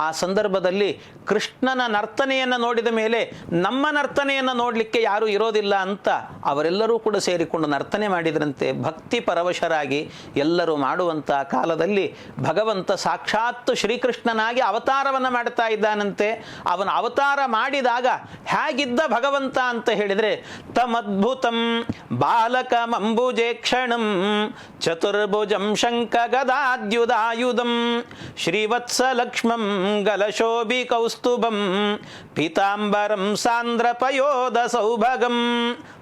ಆ ಸಂದರ್ಭದಲ್ಲಿ ಕೃಷ್ಣನ ನರ್ತನೆಯನ್ನು ನೋಡಿದ ಮೇಲೆ ನಮ್ಮ ನರ್ತನೆಯನ್ನು ನೋಡಲಿಕ್ಕೆ ಯಾರೂ ಇರೋದಿಲ್ಲ ಅಂತ ಅವರೆಲ್ಲರೂ ಕೂಡ ಸೇರಿಕೊಂಡು ನರ್ತನೆ ಮಾಡಿದ್ರಂತೆ. ಭಕ್ತಿ ಪರವಶರಾಗಿ ಎಲ್ಲರೂ ಮಾಡುವಂಥ ಕಾಲದಲ್ಲಿ ಭಗವಂತ ಸಾಕ್ಷಾತ್ ಶ್ರೀಕೃಷ್ಣನಾಗಿ ಅವತಾರವನ್ನು ಮಾಡ್ತಾ ಇದ್ದಾನಂತೆ. ಅವನ ಅವತಾರ ಮಾಡಿದಾಗ ಹೇಗಿದ್ದ ಭಗವಂತ ಅಂತ ಹೇಳಿದರೆ, ತಮದ್ಭುತಂ ಬಾಲಕಮಂಬುಜೇಕ್ಷಣಂ ಚತುರ್ಭುಜಂ ಶಂಖ ಗದಾದ್ಯುದಾಯುಧಂ ಶ್ರೀವತ್ಸಲಕ್ಷ್ಮಂ ಗಲಶೋಭಿ ಕೌಸ್ತುಭಂ ಪೀತಾಂಬರಂ ಸಾಂದ್ರಪಯೋಧ ಸೌಭಗಂ.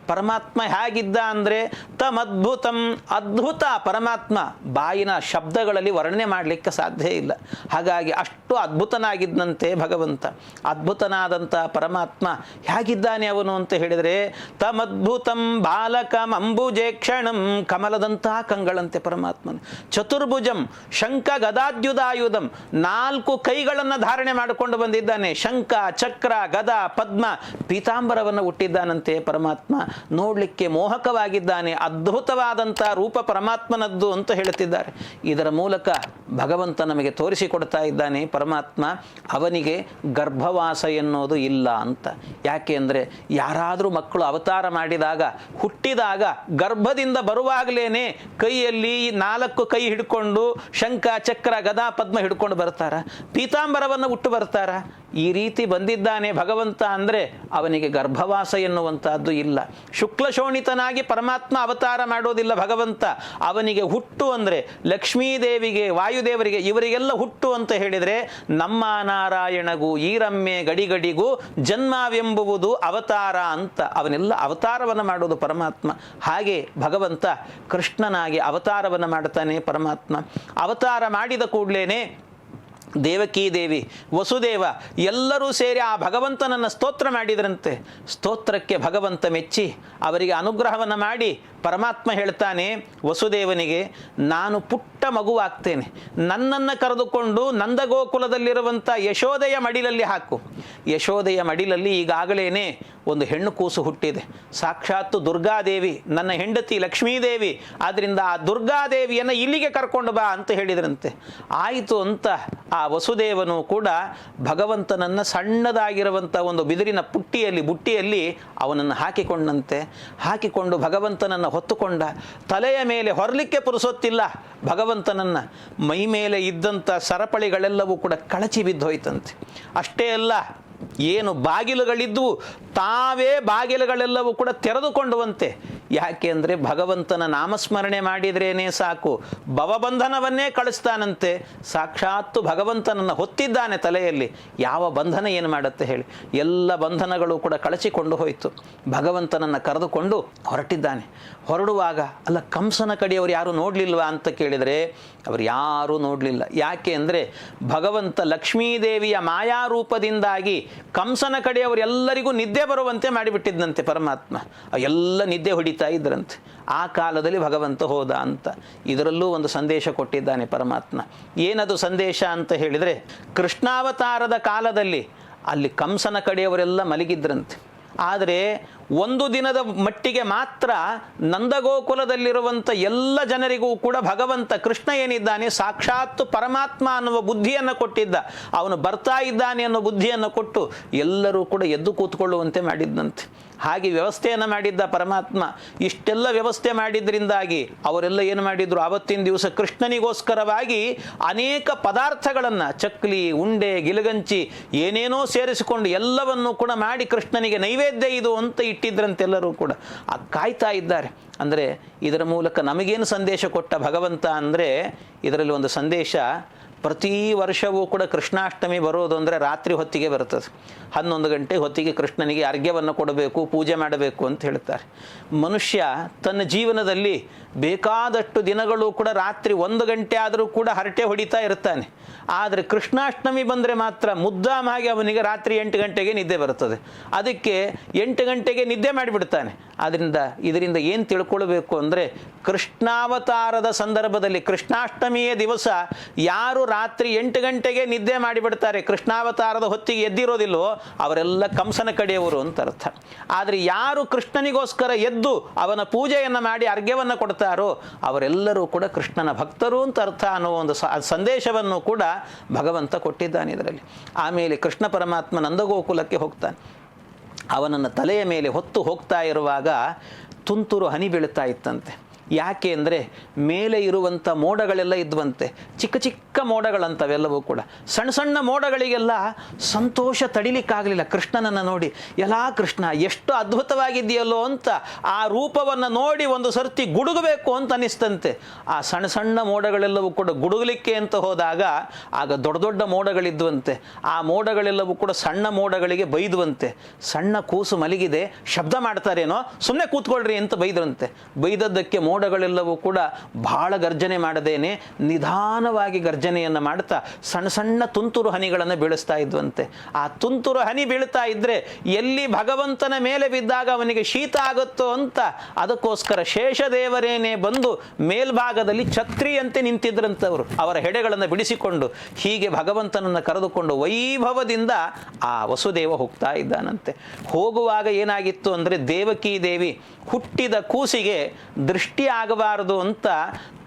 ಪರಮಾತ್ಮ ಹೇಗಿದ್ದ ಅಂದರೆ ತಮದ್ಭುತಂ, ಅದ್ಭುತ ಪರಮಾತ್ಮ, ಬಾಯಿನ ಶಬ್ದಗಳಲ್ಲಿ ವರ್ಣನೆ ಮಾಡಲಿಕ್ಕೆ ಸಾಧ್ಯ ಇಲ್ಲ. ಹಾಗಾಗಿ ಅಷ್ಟು ಅದ್ಭುತನಾಗಿದ್ದಂತೆ ಭಗವಂತ. ಅದ್ಭುತನಾದಂಥ ಪರಮಾತ್ಮ ಹೇಗಿದ್ದಾನೆ ಅವನು ಅಂತ ಹೇಳಿದರೆ, ತಮದ್ಭುತಂ ಬಾಲಕಂ ಅಂಬುಜೇಕ್ಷಣಂ, ಕಮಲದಂತಹ ಕಂಗಳಂತೆ ಪರಮಾತ್ಮನ. ಚತುರ್ಭುಜಂ ಶಂಖ ಗದಾದ್ಯುದಾಯುಧಂ, 4 ಕೈಗಳನ್ನು ಧಾರಣೆ ಮಾಡಿಕೊಂಡು ಬಂದಿದ್ದಾನೆ. ಶಂಖ, ಚಕ್ರ, ಗದ, ಪದ್ಮ, ಪೀತಾಂಬರವನ್ನು ಹುಟ್ಟಿದ್ದಾನಂತೆ ಪರಮಾತ್ಮ. ನೋಡಲಿಕ್ಕೆ ಮೋಹಕವಾಗಿದ್ದಾನೆ, ಅದ್ಭುತವಾದಂಥ ರೂಪ ಪರಮಾತ್ಮನದ್ದು ಅಂತ ಹೇಳುತ್ತಿದ್ದಾರೆ. ಇದರ ಮೂಲಕ ಭಗವಂತ ನಮಗೆ ತೋರಿಸಿಕೊಡ್ತಾ ಇದ್ದಾನೆ ಪರಮಾತ್ಮ ಅವನಿಗೆ ಗರ್ಭವಾಸ ಎನ್ನುವುದು ಇಲ್ಲ ಅಂತ. ಯಾಕೆ ಅಂದರೆ ಯಾರಾದರೂ ಮಕ್ಕಳು ಅವತಾರ ಮಾಡಿದಾಗ, ಹುಟ್ಟಿದಾಗ ಗರ್ಭದಿಂದ ಬರುವಾಗಲೇ ಕೈಯಲ್ಲಿ 4 ಕೈ ಹಿಡ್ಕೊಂಡು ಶಂಖ, ಚಕ್ರ, ಗದಾ, ಪದ್ಮ ಹಿಡ್ಕೊಂಡು ಬರ್ತಾರ, ಪೀತಾಂಬರವನ್ನು ಹುಟ್ಟು ಬರ್ತಾರ. ಈ ರೀತಿ ಬಂದಿದ್ದಾನೆ ಭಗವಂತ ಅಂದರೆ ಅವನಿಗೆ ಗರ್ಭವಾಸ ಎನ್ನುವಂಥದ್ದು ಇಲ್ಲ. ಶುಕ್ಲಶೋಣಿತನಾಗಿ ಪರಮಾತ್ಮ ಅವತಾರ ಮಾಡೋದಿಲ್ಲ ಭಗವಂತ. ಅವನಿಗೆ ಹುಟ್ಟು ಅಂದರೆ ಲಕ್ಷ್ಮೀದೇವಿಗೆ, ವಾಯುದೇವರಿಗೆ, ಇವರಿಗೆಲ್ಲ ಹುಟ್ಟು ಅಂತ ಹೇಳಿದರೆ ನಮ್ಮ ನಾರಾಯಣಗೂ ಈರಮ್ಮೆ ಗಡಿಗಡಿಗೂ ಜನ್ಮವೆಂಬುವುದು ಅವತಾರ ಅಂತ ಅವನೆಲ್ಲ ಅವತಾರವನ್ನು ಮಾಡೋದು ಪರಮಾತ್ಮ. ಹಾಗೆ ಭಗವಂತ ಕೃಷ್ಣನಾಗಿ ಅವತಾರವನ್ನು ಮಾಡ್ತಾನೆ ಪರಮಾತ್ಮ. ಅವತಾರ ಮಾಡಿದ ಕೂಡಲೇ ದೇವಕೀ ದೇವಿ, ವಸುದೇವ ಎಲ್ಲರೂ ಸೇರಿ ಆ ಭಗವಂತನನ್ನು ಸ್ತೋತ್ರ ಮಾಡಿದ್ರಂತೆ. ಸ್ತೋತ್ರಕ್ಕೆ ಭಗವಂತ ಮೆಚ್ಚಿ ಅವರಿಗೆ ಅನುಗ್ರಹವನ್ನು ಮಾಡಿ ಪರಮಾತ್ಮ ಹೇಳ್ತಾನೆ ವಸುದೇವನಿಗೆ, ನಾನು ಪುಟ್ಟ ಮಗುವಾಗ್ತೇನೆ, ನನ್ನನ್ನು ಕರೆದುಕೊಂಡು ನಂದಗೋಕುಲದಲ್ಲಿರುವಂಥ ಯಶೋದೆಯ ಮಡಿಲಲ್ಲಿ ಹಾಕು. ಯಶೋದೆಯ ಮಡಿಲಲ್ಲಿ ಈಗಾಗಲೇ ಒಂದು ಹೆಣ್ಣು ಕೂಸು ಹುಟ್ಟಿದೆ, ಸಾಕ್ಷಾತ್ತು ದುರ್ಗಾದೇವಿ, ನನ್ನ ಹೆಂಡತಿ ಲಕ್ಷ್ಮೀದೇವಿ. ಆದ್ದರಿಂದ ಆ ದುರ್ಗಾದೇವಿಯನ್ನು ಇಲ್ಲಿಗೆ ಕರ್ಕೊಂಡು ಬಾ ಅಂತ ಹೇಳಿದ್ರಂತೆ. ಆಯಿತು ಅಂತ ಆ ವಸುದೇವನು ಕೂಡ ಭಗವಂತನನ್ನು ಸಣ್ಣದಾಗಿರುವಂಥ ಒಂದು ಬಿದಿರಿನ ಬುಟ್ಟಿಯಲ್ಲಿ ಅವನನ್ನು ಹಾಕಿಕೊಂಡಂತೆ. ಹಾಕಿಕೊಂಡು ಭಗವಂತನನ್ನು ಹೊತ್ತುಕೊಂಡ. ತಲೆಯ ಮೇಲೆ ಹೊರಲಿಕ್ಕೆ ಪುರುಸೊತ್ತಿಲ್ಲ ಭಗವಂತನನ್ನು. ಮೈ ಮೇಲೆ ಇದ್ದಂಥ ಸರಪಳಿಗಳೆಲ್ಲವೂ ಕೂಡ ಕಳಚಿ ಬಿದ್ದೋಯ್ತಂತೆ. ಅಷ್ಟೇ ಅಲ್ಲ, ಏನು ಬಾಗಿಲುಗಳಿದ್ವು ತಾವೇ ಬಾಗಿಲುಗಳೆಲ್ಲವೂ ಕೂಡ ತೆರೆದುಕೊಂಡುವಂತೆ. ಯಾಕೆ ಅಂದರೆ ಭಗವಂತನ ನಾಮಸ್ಮರಣೆ ಮಾಡಿದ್ರೇನೆ ಸಾಕು, ಭವಬಂಧನವನ್ನೇ ಕಳಿಸ್ತಾನಂತೆ. ಸಾಕ್ಷಾತ್ತು ಭಗವಂತನನ್ನು ಹೊತ್ತಿದ್ದಾನೆ ತಲೆಯಲ್ಲಿ, ಯಾವ ಬಂಧನ ಏನು ಮಾಡುತ್ತೆ ಹೇಳಿ? ಎಲ್ಲ ಬಂಧನಗಳು ಕೂಡ ಕಳಚಿಕೊಂಡು ಹೋಯಿತು. ಭಗವಂತನನ್ನು ಕರೆದುಕೊಂಡು ಹೊರಟಿದ್ದಾನೆ. ಹೊರಡುವಾಗ ಅಲ್ಲ, ಕಂಸನ ಕಡೆಯವರು ಯಾರು ನೋಡಲಿಲ್ವಾ ಅಂತ ಕೇಳಿದರೆ ಅವರು ಯಾರೂ ನೋಡಲಿಲ್ಲ. ಯಾಕೆ ಅಂದರೆ ಭಗವಂತ ಲಕ್ಷ್ಮೀದೇವಿಯ ಮಾಯಾರೂಪದಿಂದಾಗಿ ಕಂಸನ ಕಡೆಯವರೆಲ್ಲರಿಗೂ ನಿದ್ದೆ ಬರುವಂತೆ ಮಾಡಿಬಿಟ್ಟಿದ್ದಂತೆ ಪರಮಾತ್ಮ. ಎಲ್ಲ ನಿದ್ದೆ ಹೊಡಿತಾ ಇದ್ರಂತೆ. ಆ ಕಾಲದಲ್ಲಿ ಭಗವಂತ ಹೋದ ಅಂತ ಇದರಲ್ಲೂ ಒಂದು ಸಂದೇಶ ಕೊಟ್ಟಿದ್ದಾನೆ ಪರಮಾತ್ಮ. ಏನದು ಸಂದೇಶ ಅಂತ ಹೇಳಿದರೆ, ಕೃಷ್ಣಾವತಾರದ ಕಾಲದಲ್ಲಿ ಅಲ್ಲಿ ಕಂಸನ ಕಡೆಯವರೆಲ್ಲ ಮಲಗಿದ್ರಂತೆ. ಆದರೆ ಒಂದು ದಿನದ ಮಟ್ಟಿಗೆ ಮಾತ್ರ ನಂದಗೋಕುಲದಲ್ಲಿರುವಂಥ ಎಲ್ಲ ಜನರಿಗೂ ಕೂಡ ಭಗವಂತ ಕೃಷ್ಣ ಏನಿದ್ದಾನೆ ಸಾಕ್ಷಾತ್ ಪರಮಾತ್ಮ ಅನ್ನುವ ಬುದ್ಧಿಯನ್ನು ಕೊಟ್ಟಿದ್ದ. ಅವನು ಬರ್ತಾ ಇದ್ದಾನೆ ಅನ್ನೋ ಬುದ್ಧಿಯನ್ನು ಕೊಟ್ಟು ಎಲ್ಲರೂ ಕೂಡ ಎದ್ದು ಕೂತ್ಕೊಳ್ಳುವಂತೆ ಮಾಡಿದ್ದಂತೆ. ಹಾಗೆ ವ್ಯವಸ್ಥೆಯನ್ನು ಮಾಡಿದ್ದ ಪರಮಾತ್ಮ. ಇಷ್ಟೆಲ್ಲ ವ್ಯವಸ್ಥೆ ಮಾಡಿದ್ರಿಂದಾಗಿ ಅವರೆಲ್ಲ ಏನು ಮಾಡಿದ್ರು, ಆವತ್ತಿನ ದಿವಸ ಕೃಷ್ಣನಿಗೋಸ್ಕರವಾಗಿ ಅನೇಕ ಪದಾರ್ಥಗಳನ್ನು, ಚಕ್ಲಿ, ಉಂಡೆ, ಗಿಲಗಂಚಿ ಏನೇನೋ ಸೇರಿಸಿಕೊಂಡು ಎಲ್ಲವನ್ನೂ ಕೂಡ ಮಾಡಿ ಕೃಷ್ಣನಿಗೆ ನೈವೇದ್ಯ ಇದು ಅಂತ ಇಟ್ಟಿದ್ರಂತೆಲ್ಲರೂ ಕೂಡ ಕಾಯ್ತಾ ಇದ್ದಾರೆ. ಅಂದರೆ ಇದರ ಮೂಲಕ ನಮಗೇನು ಸಂದೇಶ ಕೊಟ್ಟ ಭಗವಂತ ಅಂದರೆ, ಇದರಲ್ಲಿ ಒಂದು ಸಂದೇಶ, ಪ್ರತಿ ವರ್ಷವೂ ಕೂಡ ಕೃಷ್ಣಾಷ್ಟಮಿ ಬರೋದು ಅಂದರೆ ರಾತ್ರಿ ಹೊತ್ತಿಗೆ ಬರ್ತದೆ. 11 ಗಂಟೆ ಹೊತ್ತಿಗೆ ಕೃಷ್ಣನಿಗೆ ಅರ್ಘ್ಯವನ್ನು ಕೊಡಬೇಕು, ಪೂಜೆ ಮಾಡಬೇಕು ಅಂತ ಹೇಳ್ತಾರೆ. ಮನುಷ್ಯ ತನ್ನ ಜೀವನದಲ್ಲಿ ಬೇಕಾದಷ್ಟು ದಿನಗಳು ಕೂಡ ರಾತ್ರಿ 1 ಗಂಟೆ ಆದರೂ ಕೂಡ ಹರಟೆ ಹೊಡಿತಾ ಇರ್ತಾನೆ. ಆದರೆ ಕೃಷ್ಣಾಷ್ಟಮಿ ಬಂದರೆ ಮಾತ್ರ ಮುದ್ದಾಮಾಗಿ ಅವನಿಗೆ ರಾತ್ರಿ 8 ಗಂಟೆಗೆ ನಿದ್ದೆ ಬರ್ತದೆ. ಅದಕ್ಕೆ 8 ಗಂಟೆಗೆ ನಿದ್ದೆ ಮಾಡಿಬಿಡ್ತಾನೆ. ಇದರಿಂದ ಏನು ತಿಳ್ಕೊಳ್ಬೇಕು ಅಂದರೆ, ಕೃಷ್ಣಾವತಾರದ ಸಂದರ್ಭದಲ್ಲಿ ಕೃಷ್ಣಾಷ್ಟಮಿಯ ದಿವಸ ಯಾರು ರಾತ್ರಿ 8 ಗಂಟೆಗೆ ನಿದ್ದೆ ಮಾಡಿಬಿಡ್ತಾರೆ, ಕೃಷ್ಣಾವತಾರದ ಹೊತ್ತಿಗೆ ಎದ್ದಿರೋದಿಲ್ಲವೋ ಅವರೆಲ್ಲ ಕಂಸನ ಕಡೆಯವರು ಅಂತ ಅರ್ಥ. ಆದರೆ ಯಾರು ಕೃಷ್ಣನಿಗೋಸ್ಕರ ಎದ್ದು ಅವನ ಪೂಜೆಯನ್ನು ಮಾಡಿ ಅರ್ಘ್ಯವನ್ನು ಕೊಡ್ತಾರೋ ಅವರೆಲ್ಲರೂ ಕೂಡ ಕೃಷ್ಣನ ಭಕ್ತರು ಅಂತ ಅರ್ಥ ಅನ್ನೋ ಒಂದು ಸಂದೇಶವನ್ನು ಕೂಡ ಭಗವಂತ ಕೊಟ್ಟಿದ್ದಾನೆ ಇದರಲ್ಲಿ. ಆಮೇಲೆ ಕೃಷ್ಣ ಪರಮಾತ್ಮ ನಂದಗೋಕುಲಕ್ಕೆ ಹೋಗ್ತಾನೆ. ಅವನನ್ನು ತಲೆಯ ಮೇಲೆ ಹೊತ್ತು ಹೋಗ್ತಾ ಇರುವಾಗ ತುಂತುರು ಹನಿ ಬೀಳ್ತಾ ಇತ್ತಂತೆ. ಯಾಕೆ ಅಂದರೆ ಮೇಲೆ ಇರುವಂಥ ಮೋಡಗಳೆಲ್ಲ ಇದ್ವಂತೆ, ಚಿಕ್ಕ ಚಿಕ್ಕ ಮೋಡಗಳಂತವೆಲ್ಲವೂ ಕೂಡ. ಸಣ್ಣ ಸಣ್ಣ ಮೋಡಗಳಿಗೆಲ್ಲ ಸಂತೋಷ ತಡಿಲಿಕ್ಕಾಗಲಿಲ್ಲ ಕೃಷ್ಣನನ್ನು ನೋಡಿ. ಎಲ್ಲ ಕೃಷ್ಣ ಎಷ್ಟು ಅದ್ಭುತವಾಗಿದೆಯಲ್ಲೋ ಅಂತ ಆ ರೂಪವನ್ನು ನೋಡಿ ಒಂದು ಸರ್ತಿ ಗುಡುಗಬೇಕು ಅಂತ ಅನಿಸ್ತಂತೆ. ಆ ಸಣ್ಣ ಸಣ್ಣ ಮೋಡಗಳೆಲ್ಲವೂ ಕೂಡ ಗುಡುಗಲಿಕ್ಕೆ ಅಂತ ಹೋದಾಗ ಆಗ ದೊಡ್ಡ ದೊಡ್ಡ ಮೋಡಗಳಿದ್ವಂತೆ. ಆ ಮೋಡಗಳೆಲ್ಲವೂ ಕೂಡ ಸಣ್ಣ ಮೋಡಗಳಿಗೆ ಬೈದುವಂತೆ. ಸಣ್ಣ ಕೂಸು ಮಲಗಿದೆ, ಶಬ್ದ ಮಾಡ್ತಾರೇನೋ, ಸುಮ್ಮನೆ ಕೂತ್ಕೊಳ್ರಿ ಅಂತ ಬೈದ್ರಂತೆ. ಬೈದದ್ದಕ್ಕೆ ಮೋಡಗಳೆಲ್ಲವೂ ಕೂಡ ಬಹಳ ಗರ್ಜನೆ ಮಾಡದೇನೆ ನಿಧಾನವಾಗಿ ಗರ್ಜನೆಯನ್ನು ಮಾಡ್ತಾ ಸಣ್ಣ ಸಣ್ಣ ತುಂತುರು ಹನಿಗಳನ್ನು ಬೀಳಿಸ್ತಾ ಇದ್ವಂತೆ. ಆ ತುಂತುರು ಹನಿ ಬೀಳ್ತಾ ಇದ್ರೆ ಎಲ್ಲಿ ಭಗವಂತನ ಮೇಲೆ ಬಿದ್ದಾಗ ಅವನಿಗೆ ಶೀತ ಆಗುತ್ತೋ ಅಂತ ಅದಕ್ಕೋಸ್ಕರ ಶೇಷದೇವರೇನೆ ಬಂದು ಮೇಲ್ಭಾಗದಲ್ಲಿ ಛತ್ರಿಯಂತೆ ನಿಂತಿದ್ರಂತವರು, ಅವರ ಹೆಡೆಗಳನ್ನು ಬಿಡಿಸಿಕೊಂಡು ಹೀಗೆ ಭಗವಂತನನ್ನು ಕರೆದುಕೊಂಡು ವೈಭವದಿಂದ ಆ ವಸುದೇವ ಹೋಗ್ತಾ ಇದ್ದಾನಂತೆ. ಹೋಗುವಾಗ ಏನಾಗಿತ್ತು ಅಂದರೆ, ದೇವಕೀ ದೇವಿ ಹುಟ್ಟಿದ ಕೂಸಿಗೆ ದೃಷ್ಟಿ ಆಗಬಾರದು ಅಂತ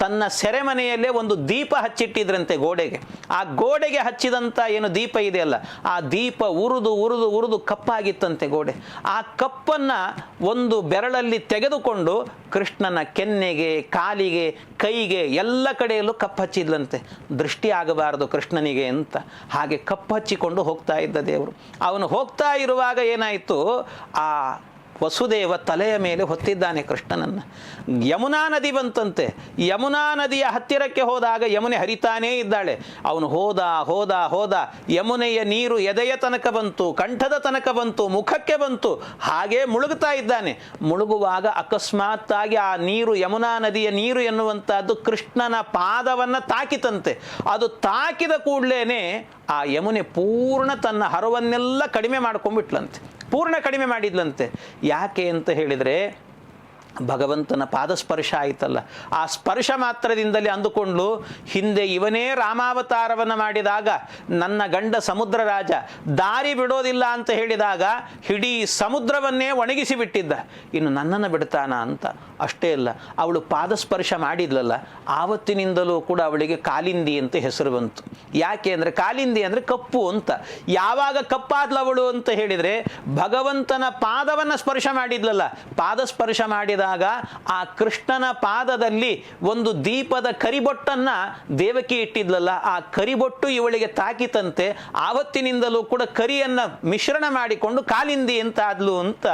ತನ್ನ ಸೆರೆಮನೆಯಲ್ಲೇ ಒಂದು ದೀಪ ಹಚ್ಚಿಟ್ಟಿದ್ರಂತೆ ಗೋಡೆಗೆ. ಆ ಗೋಡೆಗೆ ಹಚ್ಚಿದಂಥ ಏನು ದೀಪ ಇದೆಯಲ್ಲ, ಆ ದೀಪ ಉರಿದು ಉರಿದು ಉರಿದು ಕಪ್ಪಾಗಿತ್ತಂತೆ ಗೋಡೆ. ಆ ಕಪ್ಪನ್ನು ಒಂದು ಬೆರಳಲ್ಲಿ ತೆಗೆದುಕೊಂಡು ಕೃಷ್ಣನ ಕೆನ್ನೆಗೆ, ಕಾಲಿಗೆ, ಕೈಗೆ ಎಲ್ಲ ಕಡೆಯಲ್ಲೂ ಕಪ್ಪು ಹಚ್ಚಿದ್ಲಂತೆ, ದೃಷ್ಟಿ ಆಗಬಾರದು ಕೃಷ್ಣನಿಗೆ ಅಂತ. ಹಾಗೆ ಕಪ್ಪು ಹಚ್ಚಿಕೊಂಡು ಹೋಗ್ತಾ ಇದ್ದ ದೇವರು. ಅವನು ಹೋಗ್ತಾ ಇರುವಾಗ ಏನಾಯಿತು, ಆ ವಸುದೇವ ತಲೆಯ ಮೇಲೆ ಹೊತ್ತಿದ್ದಾನೆ ಕೃಷ್ಣನನ್ನು. ಯಮುನಾ ನದಿ ಬಂತಂತೆ. ಯಮುನಾ ನದಿಯ ಹತ್ತಿರಕ್ಕೆ ಹೋದಾಗ ಯಮುನೆ ಹರಿತಾನೇ ಇದ್ದಾಳೆ. ಅವನು ಹೋದ ಹೋದ ಹೋದ, ಯಮುನೆಯ ನೀರು ಎದೆಯ ತನಕ ಬಂತು, ಕಂಠದ ತನಕ ಬಂತು, ಮುಖಕ್ಕೆ ಬಂತು. ಹಾಗೇ ಮುಳುಗುತ್ತಾ ಇದ್ದಾನೆ. ಮುಳುಗುವಾಗ ಅಕಸ್ಮಾತ್ತಾಗಿ ಆ ನೀರು, ಯಮುನಾ ನದಿಯ ನೀರು ಎನ್ನುವಂಥದ್ದು ಕೃಷ್ಣನ ಪಾದವನ್ನು ತಾಕಿತಂತೆ. ಅದು ತಾಕಿದ ಕೂಡಲೇ ಆ ಯಮುನೆ ಪೂರ್ಣ ತನ್ನ ಹರವನ್ನೆಲ್ಲ ಕಡಿಮೆ ಮಾಡ್ಕೊಂಡ್ಬಿಟ್ಲಂತೆ, ಪೂರ್ಣ ಕಡಿಮೆ ಮಾಡಿದ್ಲಂತೆ. ಯಾಕೆ ಅಂತ ಹೇಳಿದರೆ, ಭಗವಂತನ ಪಾದಸ್ಪರ್ಶ ಆಯಿತಲ್ಲ, ಆ ಸ್ಪರ್ಶ ಮಾತ್ರದಿಂದಲೇ ಅಂದುಕೊಂಡು ಹಿಂದೆ ಇವನೇ ರಾಮಾವತಾರವನ್ನು ಮಾಡಿದಾಗ ನನ್ನ ಗಂಡ ಸಮುದ್ರ ರಾಜ ದಾರಿ ಬಿಡೋದಿಲ್ಲ ಅಂತ ಹೇಳಿದಾಗ ಇಡೀ ಸಮುದ್ರವನ್ನೇ ಒಣಗಿಸಿ ಬಿಟ್ಟಿದ್ದ, ಇನ್ನು ನನ್ನನ್ನು ಬಿಡ್ತಾನ ಅಂತ. ಅಷ್ಟೇ ಅಲ್ಲ, ಅವಳು ಪಾದಸ್ಪರ್ಶ ಮಾಡಿದ್ಲಲ್ಲ, ಆವತ್ತಿನಿಂದಲೂ ಕೂಡ ಅವಳಿಗೆ ಕಾಲಿಂದಿ ಅಂತ ಹೆಸರು ಬಂತು. ಯಾಕೆ ಅಂದರೆ, ಕಾಲಿಂದಿ ಅಂದರೆ ಕಪ್ಪು ಅಂತ. ಯಾವಾಗ ಕಪ್ಪಾದ್ಲವಳು ಅಂತ ಹೇಳಿದರೆ, ಭಗವಂತನ ಪಾದವನ್ನು ಸ್ಪರ್ಶ ಮಾಡಿದ್ಲಲ್ಲ, ಪಾದಸ್ಪರ್ಶ ಮಾಡಿದ ಆ ಕೃಷ್ಣನ ಪಾದದಲ್ಲಿ ಒಂದು ದೀಪದ ಕರಿಬೊಟ್ಟನ್ನು ದೇವಕಿ ಇಟ್ಟಿದ್ಲಲ್ಲ, ಆ ಕರಿಬೊಟ್ಟು ಇವಳಿಗೆ ತಾಕಿತಂತೆ. ಆವತ್ತಿನಿಂದಲೂ ಕೂಡ ಕರಿಯನ್ನು ಮಿಶ್ರಣ ಮಾಡಿಕೊಂಡು ಕಾಲಿಂದಿ ಅಂತ ಆದ್ಲು ಅಂತ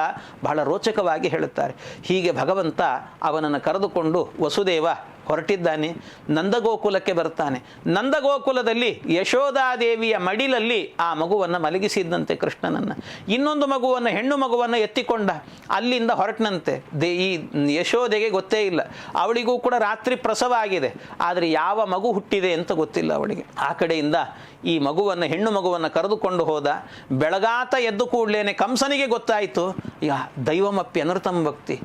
ಬಹಳ ರೋಚಕವಾಗಿ ಹೇಳುತ್ತಾರೆ. ಹೀಗೆ ಭಗವಂತ ಅವನನ್ನು ಕರೆದುಕೊಂಡು ವಸುದೇವ ಹೊರಟಿದ್ದಾನೆ. ನಂದಗೋಕುಲಕ್ಕೆ ಬರ್ತಾನೆ. ನಂದಗೋಕುಲದಲ್ಲಿ ಯಶೋಧಾದೇವಿಯ ಮಡಿಲಲ್ಲಿ ಆ ಮಗುವನ್ನು ಮಲಗಿಸಿದ್ದಂತೆ ಕೃಷ್ಣನನ್ನು. ಇನ್ನೊಂದು ಮಗುವನ್ನು, ಹೆಣ್ಣು ಮಗುವನ್ನು ಎತ್ತಿಕೊಂಡ. ಅಲ್ಲಿಂದ ಹೊರಟನಂತೆ. ಈ ಯಶೋಧೆಗೆ ಗೊತ್ತೇ ಇಲ್ಲ, ಅವಳಿಗೂ ಕೂಡ ರಾತ್ರಿ ಪ್ರಸವ ಆಗಿದೆ, ಆದರೆ ಯಾವ ಮಗು ಹುಟ್ಟಿದೆ ಅಂತ ಗೊತ್ತಿಲ್ಲ ಅವಳಿಗೆ. ಆ ಕಡೆಯಿಂದ ಈ ಮಗುವನ್ನು, ಹೆಣ್ಣು ಮಗುವನ್ನು ಕರೆದುಕೊಂಡು ಹೋದ. ಬೆಳಗಾತ ಎದ್ದು ಕೂಡಲೇ ಕಂಸನಿಗೆ ಗೊತ್ತಾಯಿತು. ದೈವಮಪ್ಪಿ ಅನೃತಂ ಭಕ್ತಿ.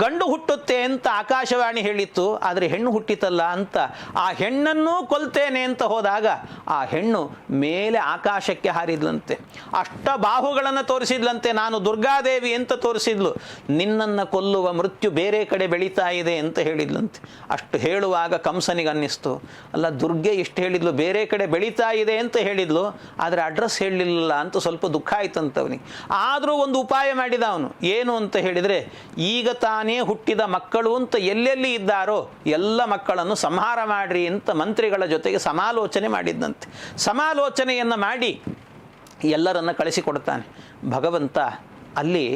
ಗಂಡು ಹುಟ್ಟುತ್ತೆ ಅಂತ ಆಕಾಶವಾಣಿ ಹೇಳಿತ್ತು, ಆದರೆ ಹೆಣ್ಣು ಹುಟ್ಟಿತಲ್ಲ ಅಂತ ಆ ಹೆಣ್ಣನ್ನೂ ಕೊಲ್ತೇನೆ ಅಂತ ಹೋದಾಗ ಆ ಹೆಣ್ಣು ಮೇಲೆ ಆಕಾಶಕ್ಕೆ ಹಾರಿದ್ಲಂತೆ. ಅಷ್ಟ ಬಾಹುಗಳನ್ನು ತೋರಿಸಿದ್ಲಂತೆ, ನಾನು ದುರ್ಗಾದೇವಿ ಅಂತ ತೋರಿಸಿದ್ಲು. ನಿನ್ನನ್ನು ಕೊಲ್ಲುವ ಮೃತ್ಯು ಬೇರೆ ಕಡೆ ಬೆಳೀತಾ ಇದೆ ಅಂತ ಹೇಳಿದ್ಲಂತೆ. ಅಷ್ಟು ಹೇಳುವಾಗ ಕಂಸನಿಗೆ ಅನ್ನಿಸ್ತು, ಅಲ್ಲ ದುರ್ಗೆ ಇಷ್ಟು ಹೇಳಿದ್ಲು, ಬೇರೆ ಕಡೆ ಬೆಳೀತಾ ಇದೆ ಅಂತ ಹೇಳಿದ್ಲು, ಆದರೆ ಅಡ್ರೆಸ್ ಹೇಳಲಿಲ್ಲ ಅಂತ ಸ್ವಲ್ಪ ದುಃಖ ಆಯ್ತಂತವನಿಗೆ. ಆದರೂ ಒಂದು ಉಪಾಯ ಮಾಡಿದ ಅವನು. ಏನು ಅಂತ ಹೇಳಿದರೆ, ಈಗ ತಾನೇ ಹುಟ್ಟಿದ ಮಕ್ಕಳು ಅಂತ ಎಲ್ಲೆಲ್ಲಿ ಇದ್ದಾರೋ ಎಲ್ಲ ಮಕ್ಕಳನ್ನು ಸಂಹಾರ ಮಾಡ್ರಿ ಅಂತ ಮಂತ್ರಿಗಳ ಜೊತೆಗೆ ಸಮಾಲೋಚನೆ ಮಾಡಿದ್ದಂತೆ. ಸಮಾಲೋಚನೆಯನ್ನು ಮಾಡಿ ಎಲ್ಲರನ್ನ ಕಳಿಸಿಕೊಡ್ತಾನೆ ಭಗವಂತ. ಅಲ್ಲಿ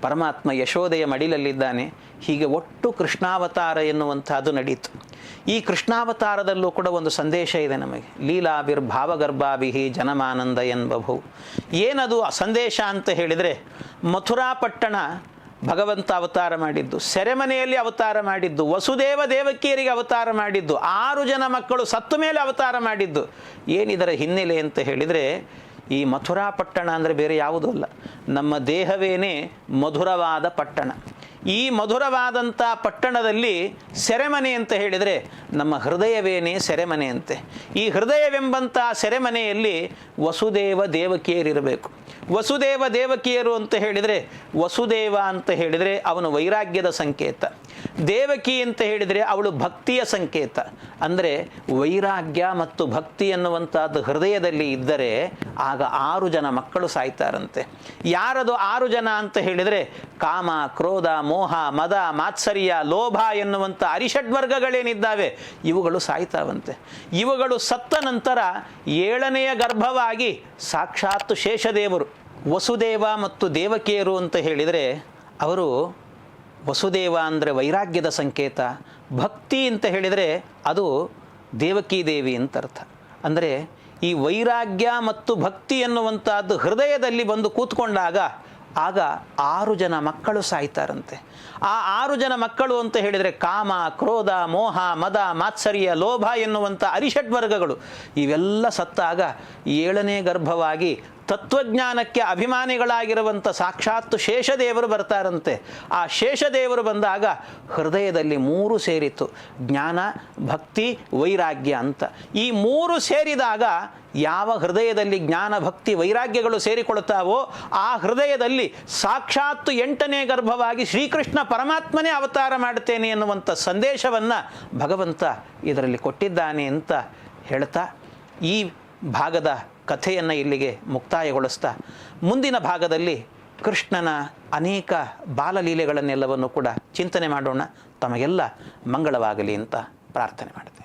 ಪರಮಾತ್ಮ ಯಶೋದೆಯ ಮಡಿಲಲ್ಲಿದ್ದಾನೆ. ಹೀಗೆ ಒಟ್ಟು ಕೃಷ್ಣಾವತಾರ ಎನ್ನುವಂಥದ್ದು ನಡೀತು. ಈ ಕೃಷ್ಣಾವತಾರದಲ್ಲೂ ಕೂಡ ಒಂದು ಸಂದೇಶ ಇದೆ ನಮಗೆ. ಲೀಲಾಭಿರ್ಭಾವಗರ್ಭಾಭಿಹಿ ಜನಮಾನಂದ ಎನ್ಬಭು. ಏನದು ಆ ಸಂದೇಶ ಅಂತ ಹೇಳಿದರೆ, ಮಥುರಾ ಪಟ್ಟಣ ಭಗವಂತ ಅವತಾರ ಮಾಡಿದ್ದು, ಸೆರೆಮನೆಯಲ್ಲಿ ಅವತಾರ ಮಾಡಿದ್ದು, ವಸುದೇವ ದೇವಕಿಯರಿಗೆ ಅವತಾರ ಮಾಡಿದ್ದು, 6 ಜನ ಮಕ್ಕಳು ಸತ್ತ ಮೇಲೆ ಅವತಾರ ಮಾಡಿದ್ದು. ಏನಿದರ ಹಿನ್ನೆಲೆ ಅಂತ ಹೇಳಿದರೆ, ಈ ಮಥುರಾ ಪಟ್ಟಣ ಅಂದರೆ ಬೇರೆ ಯಾವುದೂ ಅಲ್ಲ, ನಮ್ಮ ದೇಹವೇನೇ ಮಧುರವಾದ ಪಟ್ಟಣ. ಈ ಮಧುರವಾದಂಥ ಪಟ್ಟಣದಲ್ಲಿ ಸೆರೆಮನೆ ಅಂತ ಹೇಳಿದರೆ ನಮ್ಮ ಹೃದಯವೇನೇ ಸೆರೆಮನೆ ಅಂತೆ. ಈ ಹೃದಯವೆಂಬಂಥ ಸೆರೆಮನೆಯಲ್ಲಿ ವಸುದೇವ ದೇವಕಿಯರಿರಬೇಕು. ವಸುದೇವ ದೇವಕಿಯರು ಅಂತ ಹೇಳಿದರೆ, ವಸುದೇವ ಅಂತ ಹೇಳಿದರೆ ಅವನು ವೈರಾಗ್ಯದ ಸಂಕೇತ, ದೇವಕಿ ಅಂತ ಹೇಳಿದರೆ ಅವಳು ಭಕ್ತಿಯ ಸಂಕೇತ. ಅಂದರೆ ವೈರಾಗ್ಯ ಮತ್ತು ಭಕ್ತಿ ಎನ್ನುವಂಥದ್ದು ಹೃದಯದಲ್ಲಿ ಇದ್ದರೆ ಆಗ 6 ಜನ ಮಕ್ಕಳು ಸಾಯ್ತಾರಂತೆ. ಯಾರದು 6 ಜನ ಅಂತ ಹೇಳಿದರೆ, ಕಾಮ, ಕ್ರೋಧ, ಮೋಹ, ಮದ, ಮಾತ್ಸರ್ಯ, ಲೋಭ ಎನ್ನುವಂಥ ಅರಿಷಡ್ವರ್ಗಗಳೇನಿದ್ದಾವೆ ಇವುಗಳು ಸಾಯ್ತಾವಂತೆ. ಇವುಗಳು ಸತ್ತ ನಂತರ 7ನೆಯ ಗರ್ಭವಾಗಿ ಸಾಕ್ಷಾತ್ ಶೇಷದೇವರು. ವಸುದೇವ ಮತ್ತು ದೇವಕಿಯರು ಅಂತ ಹೇಳಿದರೆ, ಅವರು ವಸುದೇವ ಅಂದರೆ ವೈರಾಗ್ಯದ ಸಂಕೇತ, ಭಕ್ತಿ ಅಂತ ಹೇಳಿದರೆ ಅದು ದೇವಕೀ ದೇವಿ ಅಂತ ಅರ್ಥ. ಅಂದರೆ ಈ ವೈರಾಗ್ಯ ಮತ್ತು ಭಕ್ತಿ ಎನ್ನುವಂಥದ್ದು ಹೃದಯದಲ್ಲಿ ಬಂದು ಕೂತ್ಕೊಂಡಾಗ ಆಗ 6 ಜನ ಮಕ್ಕಳು ಸಾಯ್ತಾರಂತೆ. ಆ 6 ಜನ ಮಕ್ಕಳು ಅಂತ ಹೇಳಿದರೆ ಕಾಮ, ಕ್ರೋಧ, ಮೋಹ, ಮದ, ಮಾತ್ಸರ್ಯ, ಲೋಭ ಎನ್ನುವಂಥ ಅರಿಷಡ್ವರ್ಗಗಳು ಇವೆಲ್ಲ ಸತ್ತಾಗ 7ನೇ ಗರ್ಭವಾಗಿ ತತ್ವಜ್ಞಾನಕ್ಕೆ ಅಭಿಮಾನಿಗಳಾಗಿರುವಂಥ ಸಾಕ್ಷಾತ್ ಶೇಷದೇವರು ಬರ್ತಾರಂತೆ. ಆ ಶೇಷದೇವರು ಬಂದಾಗ ಹೃದಯದಲ್ಲಿ 3 ಸೇರಿತು, ಜ್ಞಾನ, ಭಕ್ತಿ, ವೈರಾಗ್ಯ ಅಂತ. ಈ 3 ಸೇರಿದಾಗ ಯಾವ ಹೃದಯದಲ್ಲಿ ಜ್ಞಾನ, ಭಕ್ತಿ, ವೈರಾಗ್ಯಗಳು ಸೇರಿಕೊಳ್ತಾವೋ ಆ ಹೃದಯದಲ್ಲಿ ಸಾಕ್ಷಾತ್ 8ನೇ ಗರ್ಭವಾಗಿ ಶ್ರೀಕೃಷ್ಣ ಪರಮಾತ್ಮನೇ ಅವತಾರ ಮಾಡುತ್ತೇನೆ ಎನ್ನುವಂಥ ಸಂದೇಶವನ್ನು ಭಗವಂತ ಇದರಲ್ಲಿ ಕೊಟ್ಟಿದ್ದಾನೆ ಅಂತ ಹೇಳ್ತಾ ಈ ಭಾಗದ ಕಥೆಯನ್ನು ಇಲ್ಲಿಗೆ ಮುಕ್ತಾಯಗೊಳಿಸ್ತಾ ಮುಂದಿನ ಭಾಗದಲ್ಲಿ ಕೃಷ್ಣನ ಅನೇಕ ಬಾಲಲೀಲೆಗಳನ್ನೆಲ್ಲವನ್ನು ಕೂಡ ಚಿಂತನೆ ಮಾಡೋಣ. ತಮಗೆಲ್ಲ ಮಂಗಳವಾಗಲಿ ಅಂತ ಪ್ರಾರ್ಥನೆ ಮಾಡ್ತೇನೆ.